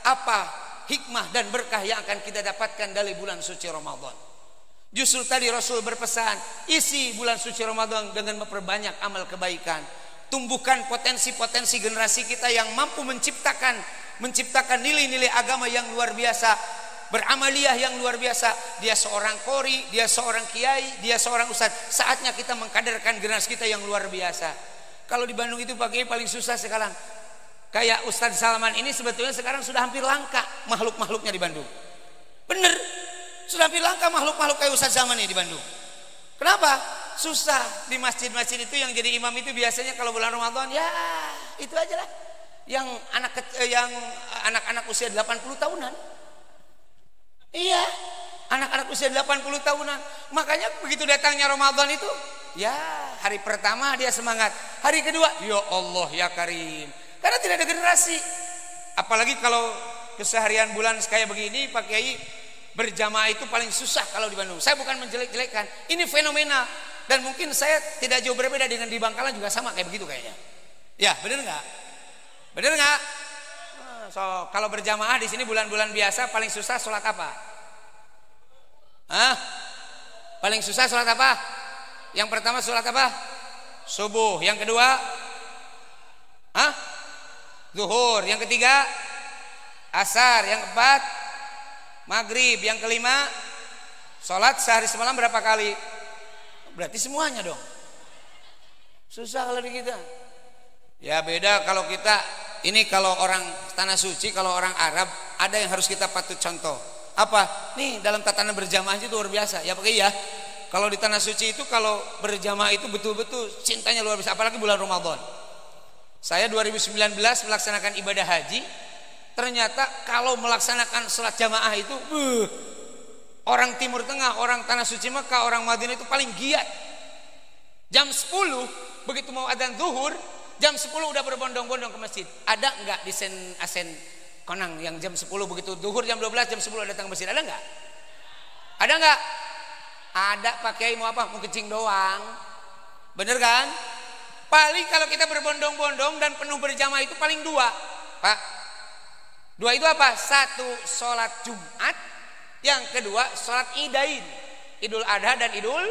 apa hikmah dan berkah yang akan kita dapatkan dari bulan suci Ramadan. Justru tadi Rasul berpesan, isi bulan suci Ramadan dengan memperbanyak amal kebaikan. Tumbuhkan potensi-potensi generasi kita yang mampu menciptakan menciptakan nilai-nilai agama yang luar biasa, beramaliyah yang luar biasa. Dia seorang qori, dia seorang kiai, dia seorang ustadz. Saatnya kita mengkaderkan generasi kita yang luar biasa. Kalau di Bandung itu Pak Kiai paling susah sekarang. Kayak Ustadz Salman ini sebetulnya sekarang sudah hampir langka makhluk-makhluknya di Bandung. Bener, sudah hampir langka makhluk-makhluk kayak Ustadz Salman ini di Bandung. Kenapa? Susah. Di masjid-masjid itu yang jadi imam itu biasanya kalau bulan Ramadan ya itu aja lah. Yang anak-anak usia 80 tahunan. Iya, anak-anak usia 80 tahunan. Makanya begitu datangnya Ramadan itu, ya hari pertama dia semangat, hari kedua, ya Allah ya Karim. Karena tidak ada generasi. Apalagi kalau keseharian bulan kayak begini, Pak Kiai, berjamaah itu paling susah kalau di Bandung. Saya bukan menjelek-jelekkan, ini fenomena. Dan mungkin saya tidak jauh berbeda dengan di Bangkalan juga sama kayak begitu kayaknya. Ya, benar nggak? Benar nggak? So, kalau berjamaah di sini bulan-bulan biasa paling susah sholat apa? Hah? Paling susah sholat apa? Yang pertama sholat apa? Subuh. Yang kedua? Hah? Zuhur. Yang ketiga? Asar. Yang keempat? Maghrib. Yang kelima? Sholat sehari semalam berapa kali? Berarti semuanya dong. Susah kalau di kita. Ya beda kalau kita. Ini kalau orang tanah suci, kalau orang Arab ada yang harus kita patut contoh. Apa? Nih dalam tatanan berjamaah itu luar biasa. Ya pakai ya. Kalau di tanah suci itu kalau berjamaah itu betul-betul cintanya luar biasa. Apalagi bulan Ramadan. Saya 2019 melaksanakan ibadah haji. Ternyata kalau melaksanakan sholat jamaah itu, orang Timur Tengah, orang tanah suci Mekah, orang Madinah itu paling giat. Jam 10 begitu mau adzan zuhur, jam 10 udah berbondong-bondong ke masjid. Ada enggak di Sen Asen Konang yang jam 10 begitu zuhur jam 12 jam 10 datang ke masjid? Ada enggak? Ada enggak? Ada. Pakai mau apa? Mau kencing doang. Bener kan? Paling kalau kita berbondong-bondong dan penuh berjamaah itu paling dua, Pak. Dua itu apa? Satu sholat Jumat, yang kedua sholat Idain, Idul Adha dan Idul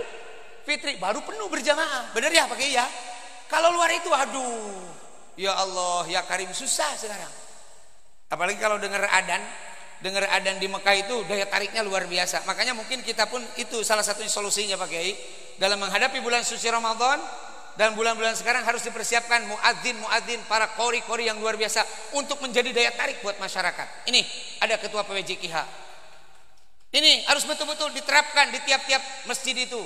Fitri, baru penuh berjamaah. Bener ya pakai ya? Kalau luar itu aduh, ya Allah ya Karim, susah sekarang. Apalagi kalau dengar adan di Mekah itu daya tariknya luar biasa. Makanya mungkin kita pun itu salah satunya solusinya Pak Kiai dalam menghadapi bulan suci Ramadan dan bulan-bulan sekarang harus dipersiapkan muadzin, para qori yang luar biasa untuk menjadi daya tarik buat masyarakat. Ini ada ketua PWJKH. Ini harus betul-betul diterapkan di tiap-tiap masjid itu.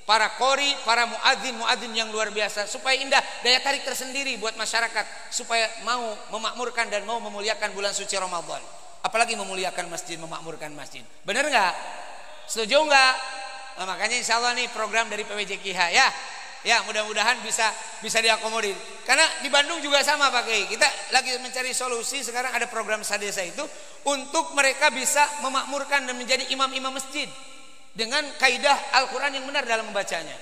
Para qori, para muadzin yang luar biasa supaya indah, daya tarik tersendiri buat masyarakat supaya mau memakmurkan dan mau memuliakan bulan suci Ramadan. Apalagi memuliakan masjid, memakmurkan masjid. Benar nggak? Setuju nggak? Nah, makanya insya Allah nih program dari PWJKH ya. Ya mudah-mudahan bisa diakomodir. Karena di Bandung juga sama Pak Kiai. Kita lagi mencari solusi sekarang ada program Sadesa itu untuk mereka bisa memakmurkan dan menjadi imam-imam masjid dengan kaidah Al-Quran yang benar dalam membacanya.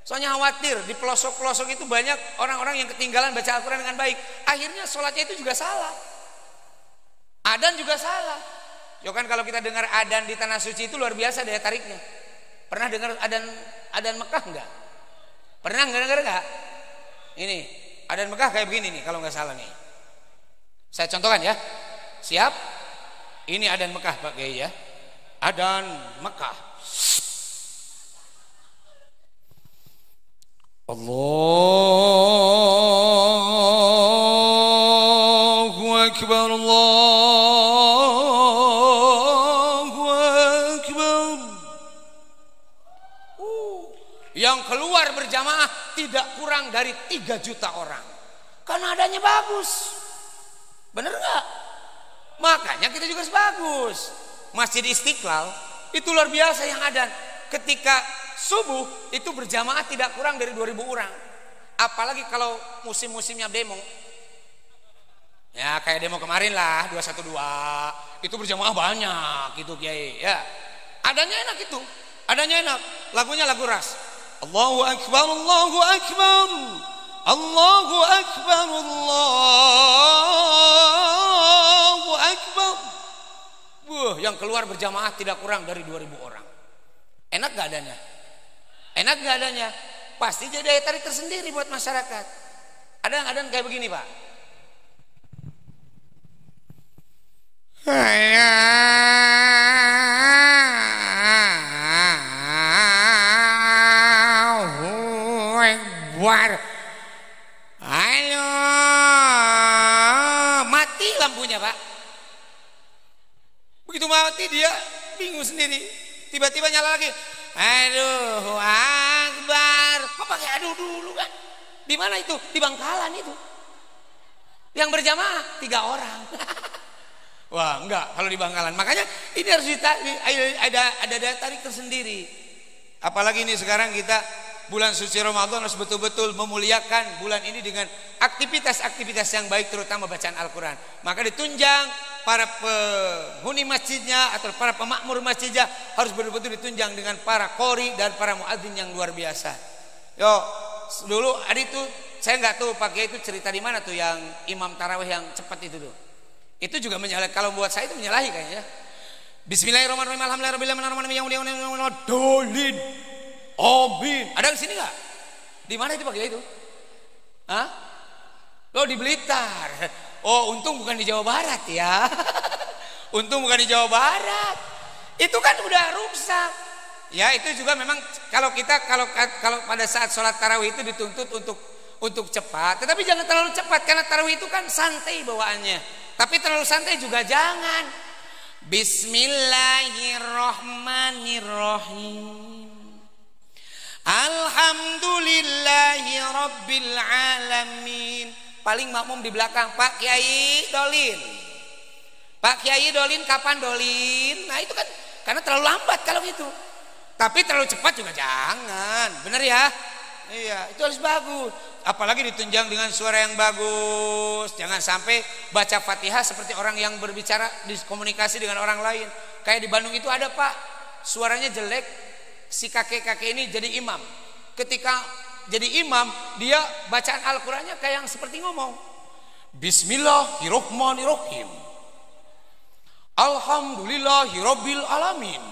Soalnya khawatir di pelosok-pelosok itu banyak orang-orang yang ketinggalan baca Al-Quran dengan baik. Akhirnya sholatnya itu juga salah. Adan juga salah. Ya kan kalau kita dengar adan di tanah suci itu luar biasa daya tariknya. Pernah dengar adan Mekah enggak? Pernah enggak? Ini adan Mekah kayak begini nih kalau nggak salah nih. Saya contohkan ya. Siap? Ini adan Mekah Pak Kiai ya. Adan Mekah. Allahu Akbar, Allahu Akbar. Yang keluar berjamaah tidak kurang dari 3 juta orang. Karena adanya bagus. Bener nggak? Makanya kita juga bagus. Masjid Istiqlal itu luar biasa yang ada. Ketika subuh itu berjamaah tidak kurang dari 2000 orang. Apalagi kalau musim-musimnya demo. Ya kayak demo kemarin lah 212. Itu berjamaah banyak gitu Kiai ya. Adanya enak itu. Adanya enak. Lagunya lagu ras. Allahu Akbar, Allahu Akbar, Allahu Akbar, Allahu Akbar. Yang keluar berjamaah tidak kurang dari 2000 orang. Enak gak adanya? Enak gak adanya? Pasti jadi daya tarik tersendiri buat masyarakat. Ada kayak begini Pak. Allahu Akbar. Halo. Mati lampunya, Pak. Begitu mati dia bingung sendiri. Tiba-tiba nyala lagi. Aduh Akbar. Kok pakai aduh dulu kan? Di mana itu? Di Bangkalan itu. Yang berjamaah 3 orang. Wah, enggak kalau di Bangkalan. Makanya ini harus ada daya tarik tersendiri. Apalagi ini sekarang kita bulan suci Ramadan harus betul-betul memuliakan bulan ini dengan aktivitas-aktivitas yang baik, terutama bacaan Al-Quran. Maka ditunjang para penghuni masjidnya atau para pemakmur masjidnya harus betul-betul ditunjang dengan para qori dan para muadzin yang luar biasa. Yo, dulu ada itu saya nggak tahu pakai itu cerita di mana tuh yang imam tarawih yang cepat itu tuh. Itu juga menyalahi, kalau buat saya itu menyalahi kayaknya. Bismillahirrahmanirrahim. Alhamdulillahirrahmanirrahim. Amin. Ada di sini nggak? Di mana itu pakai itu? Hah? Lo di Blitar. Oh, untung bukan di Jawa Barat ya. Untung bukan di Jawa Barat. Itu kan udah rusak. Ya, itu juga memang kalau pada saat sholat tarawih itu dituntut untuk cepat. Tetapi jangan terlalu cepat karena tarawih itu kan santai bawaannya. Tapi terlalu santai juga jangan. Bismillahirrahmanirrahim. Alhamdulillahi Rabbil Alamin. Paling makmum di belakang, Pak Kiai Dolin. Pak Kiai Dolin kapan Dolin? Nah itu kan karena terlalu lambat kalau gitu. Tapi terlalu cepat juga jangan. Bener ya? Iya, itu harus bagus. Apalagi ditunjang dengan suara yang bagus. Jangan sampai baca Fatihah seperti orang yang berbicara komunikasi dengan orang lain. Kayak di Bandung itu ada, Pak, suaranya jelek. Si kakek-kakek ini jadi imam. Ketika jadi imam, dia bacaan Al-Qur'annya kayak yang seperti ngomong. Bismillahirrahmanirrahim. Alhamdulillahirabbil alamin.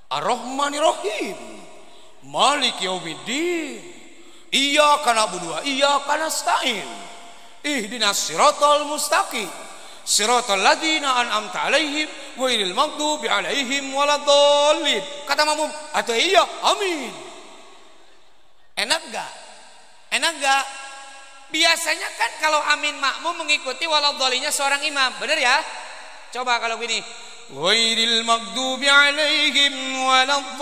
Ar-Rahmanirrahim. Maliki yaumiddin. Iyyaka na'budu wa iyyaka nasta'in. Ihdinas siratal mustaqim. Siratal ladzina an'amta 'alaihim ghairil maghdubi 'alaihim waladdallin. Kata makmum, atau iya, amin. Enak enggak? Enak enggak? Biasanya kan kalau amin makmum mengikuti waladhdallinnya seorang imam, benar ya? Coba kalau gini, ghairil maghdubi 'alaihim waladdallin.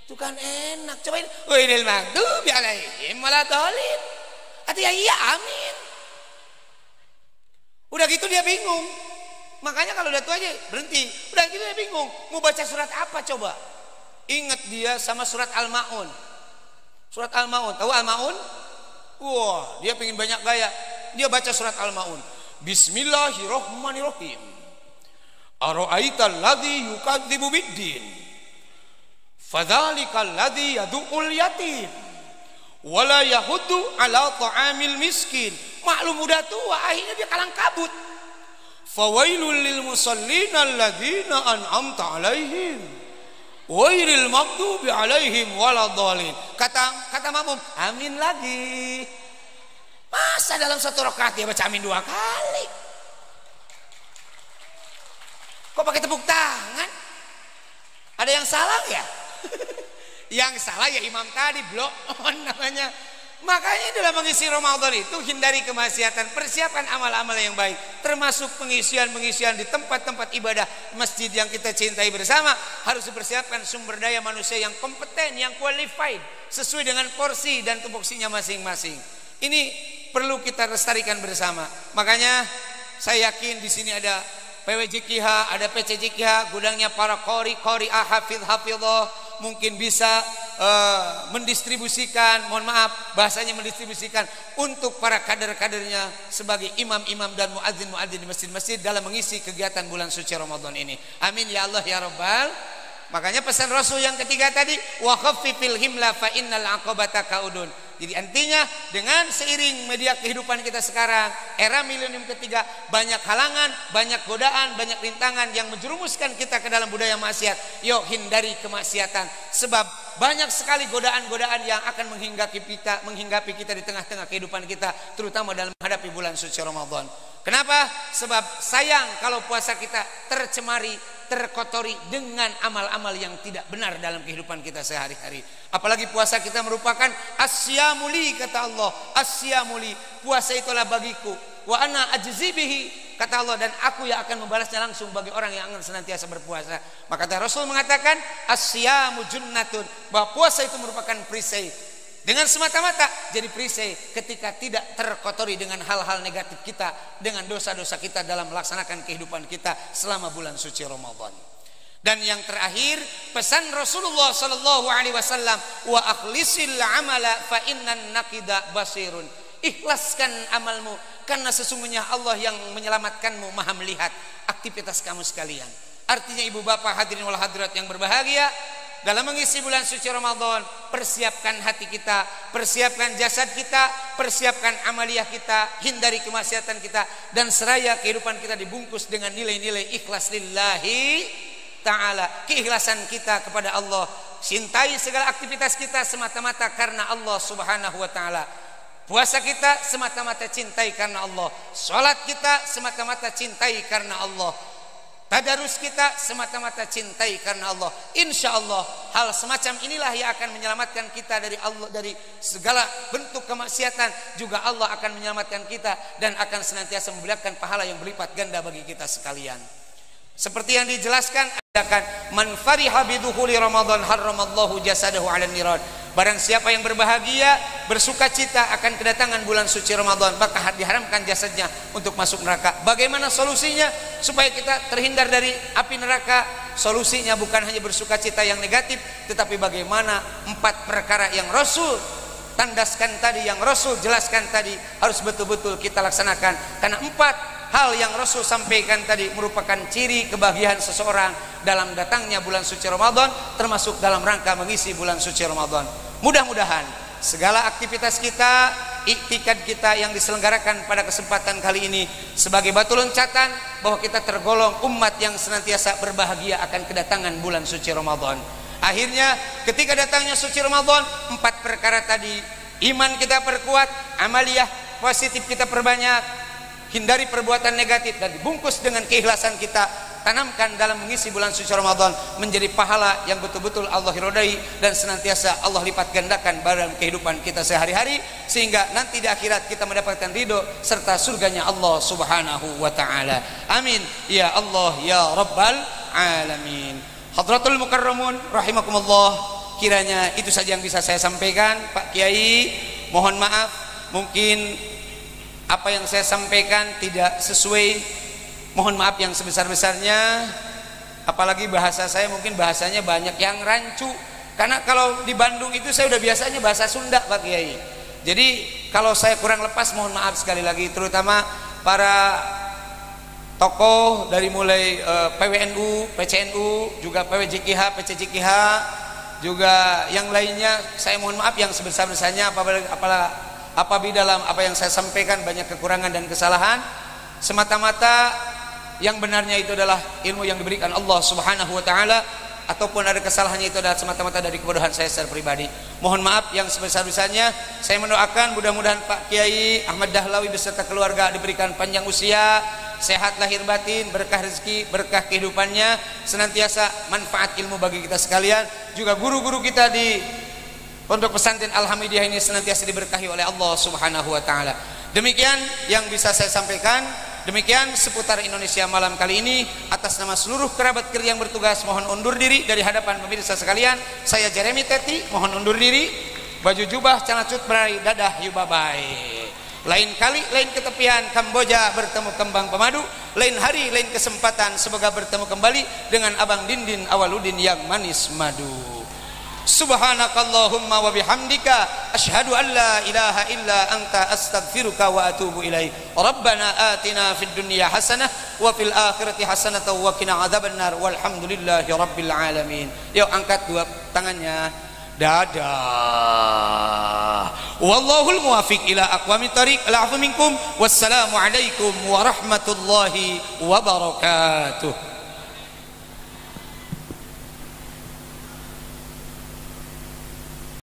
Itu kan enak. Cobain, ghairil maghdubi 'alaihim waladdallin. Atau ya iya, amin. Udah gitu dia bingung. Makanya kalau udah tua aja berhenti. Udah gitu dia bingung. Mau baca surat apa coba? Ingat dia sama surat Al-Ma'un. Surat Al-Ma'un. Tahu Al-Ma'un? Wah, dia pengen banyak gaya. Dia baca surat Al-Ma'un. Bismillahirrahmanirrahim. Ara'aital ladzi yukadzibu biddin. Fadzalikal ladzi yad'ul yatim. Wala yahuddu ala ta'amil miskin. Maklum udah tua, akhirnya dia kalang kabut. Fawailul lil musallin alladzina an'amta 'alaihim ghairil maghdubi 'alaihim waladdallin. Kata makmum, amin lagi. Masa dalam satu rakaat dia baca amin 2 kali? Kok pakai tepuk tangan? Ada yang salah ya? Yang salah ya imam tadi, blow on namanya. Makanya dalam mengisi Ramadan itu hindari kemaksiatan, persiapkan amal-amal yang baik, termasuk pengisian-pengisian di tempat-tempat ibadah masjid yang kita cintai bersama. Harus dipersiapkan sumber daya manusia yang kompeten, yang qualified, sesuai dengan porsi dan tupoksinya masing-masing. Ini perlu kita lestarikan bersama. Makanya saya yakin di sini ada PWJKH, ada PCJKH, gudangnya para qori, hafidh-hafidhah, mungkin bisa mendistribusikan, mohon maaf bahasanya mendistribusikan untuk para kader-kadernya sebagai imam-imam dan muadzin-muadzin di masjid-masjid dalam mengisi kegiatan bulan suci Ramadan ini. Amin ya Allah ya Rabbal. Makanya pesan Rasul yang ketiga tadi, wa khaffifil himla fa innal aqabata kaudun. Jadi intinya dengan seiring media kehidupan kita sekarang, era milenium ketiga, banyak halangan, banyak godaan, banyak rintangan yang menjerumuskan kita ke dalam budaya maksiat. Yuk hindari kemaksiatan, sebab banyak sekali godaan-godaan yang akan menghinggapi kita di tengah-tengah kehidupan kita, terutama dalam menghadapi bulan suci Ramadan. Kenapa? Sebab sayang kalau puasa kita tercemari, terkotori dengan amal-amal yang tidak benar dalam kehidupan kita sehari-hari. Apalagi puasa kita merupakan asyamuli, kata Allah, asyamuli, puasa itulah bagiku, wa ana ajzi bihi, kata Allah, dan aku yang akan membalasnya langsung bagi orang yang akan senantiasa berpuasa. Maka kata Rasul mengatakan asyamu junnatun, bahwa puasa itu merupakan perisai. Dengan semata-mata jadi perisai ketika tidak terkotori dengan hal-hal negatif kita, dengan dosa-dosa kita dalam melaksanakan kehidupan kita selama bulan suci Ramadan. Dan yang terakhir, pesan Rasulullah sallallahu alaihi wasallam, wa akhlisil amala fa innan naqida basirun. Ikhlaskan amalmu karena sesungguhnya Allah yang menyelamatkanmu, Maha melihat aktivitas kamu sekalian. Artinya ibu bapak hadirin wal hadirat yang berbahagia, dalam mengisi bulan suci Ramadan, persiapkan hati kita, persiapkan jasad kita, persiapkan amaliyah kita, hindari kemaksiatan kita, dan seraya kehidupan kita dibungkus dengan nilai-nilai ikhlas lillahi ta'ala, keikhlasan kita kepada Allah. Cintai segala aktivitas kita semata-mata karena Allah subhanahu wa ta'ala. Puasa kita semata-mata cintai karena Allah. Salat kita semata-mata cintai karena Allah. Tadarus kita semata-mata cintai karena Allah. Insya Allah hal semacam inilah yang akan menyelamatkan kita dari Allah, dari segala bentuk kemaksiatan. Juga Allah akan menyelamatkan kita dan akan senantiasa memberikan pahala yang berlipat ganda bagi kita sekalian. Seperti yang dijelaskan, adakan man fariha bidukhuli Ramadan harramallahu jasadahu 'alan nirad. Barang siapa yang berbahagia, bersuka cita akan kedatangan bulan suci Ramadan, maka diharamkan jasadnya untuk masuk neraka. Bagaimana solusinya supaya kita terhindar dari api neraka? Solusinya bukan hanya bersuka cita yang negatif, tetapi bagaimana 4 perkara yang Rasul tandaskan tadi, yang Rasul jelaskan tadi, harus betul-betul kita laksanakan. Karena 4 hal yang Rasul sampaikan tadi merupakan ciri kebahagiaan seseorang dalam datangnya bulan suci Ramadan, termasuk dalam rangka mengisi bulan suci Ramadan. Mudah-mudahan segala aktivitas kita, iktikad kita yang diselenggarakan pada kesempatan kali ini sebagai batu loncatan bahwa kita tergolong umat yang senantiasa berbahagia akan kedatangan bulan suci Ramadan. Akhirnya ketika datangnya suci Ramadan, 4 perkara tadi, iman kita perkuat, amaliyah positif kita perbanyak, hindari perbuatan negatif, dan dibungkus dengan keikhlasan kita, tanamkan dalam mengisi bulan suci Ramadan menjadi pahala yang betul-betul Allah ridai dan senantiasa Allah lipat gandakan dalam kehidupan kita sehari-hari, sehingga nanti di akhirat kita mendapatkan ridho serta surganya Allah subhanahu wa ta'ala. Amin ya Allah ya Rabbal alamin. Hadratul mukarramun rahimakumullah, kiranya itu saja yang bisa saya sampaikan. Pak Kiai, mohon maaf mungkin apa yang saya sampaikan tidak sesuai, mohon maaf yang sebesar-besarnya. Apalagi bahasa saya mungkin bahasanya banyak yang rancu, karena kalau di Bandung itu saya udah biasanya bahasa Sunda Pak Kiai. Jadi kalau saya kurang lepas mohon maaf sekali lagi, terutama para tokoh dari mulai PWNU, PCNU, juga PWJKH, PCJKH, juga yang lainnya, saya mohon maaf yang sebesar-besarnya apabila dalam apa yang saya sampaikan banyak kekurangan dan kesalahan. Semata-mata yang benarnya itu adalah ilmu yang diberikan Allah subhanahu wa ta'ala, ataupun ada kesalahannya itu adalah semata-mata dari kebodohan saya secara pribadi. Mohon maaf yang sebesar-besarnya. Saya mendoakan mudah-mudahan Pak Kiai Ahmad Dahlawi beserta keluarga diberikan panjang usia, sehat lahir batin, berkah rezeki, berkah kehidupannya, senantiasa manfaat ilmu bagi kita sekalian. Juga guru-guru kita di Pondok Pesantren Al-Hamidiyah ini senantiasa diberkahi oleh Allah subhanahu wa ta'ala. Demikian yang bisa saya sampaikan. Demikian seputar Indonesia malam kali ini. Atas nama seluruh kerabat kerja yang bertugas, mohon undur diri dari hadapan pemirsa sekalian. Saya Jeremy Teti, mohon undur diri. Baju jubah, celana cut berai, dadah, yubabai. Lain kali, lain ketepian, Kamboja bertemu kembang pemadu. Lain hari, lain kesempatan, semoga bertemu kembali dengan Abang Dindin Awaludin yang manis madu. Subhanakallahumma wa bihamdika asyhadu an la ilaha illa anta astaghfiruka wa atubu ilaik. Rabbana atina fid dunya hasanah wa fil akhirati hasanah wa qina adzabannar walhamdulillahi rabbil alamin. Yuk angkat dua tangannya. Dadah. Wallahul muwafiq ila aqwamit thariq. Al'afu minkum. Wassalamu alaikum warahmatullahi wabarakatuh.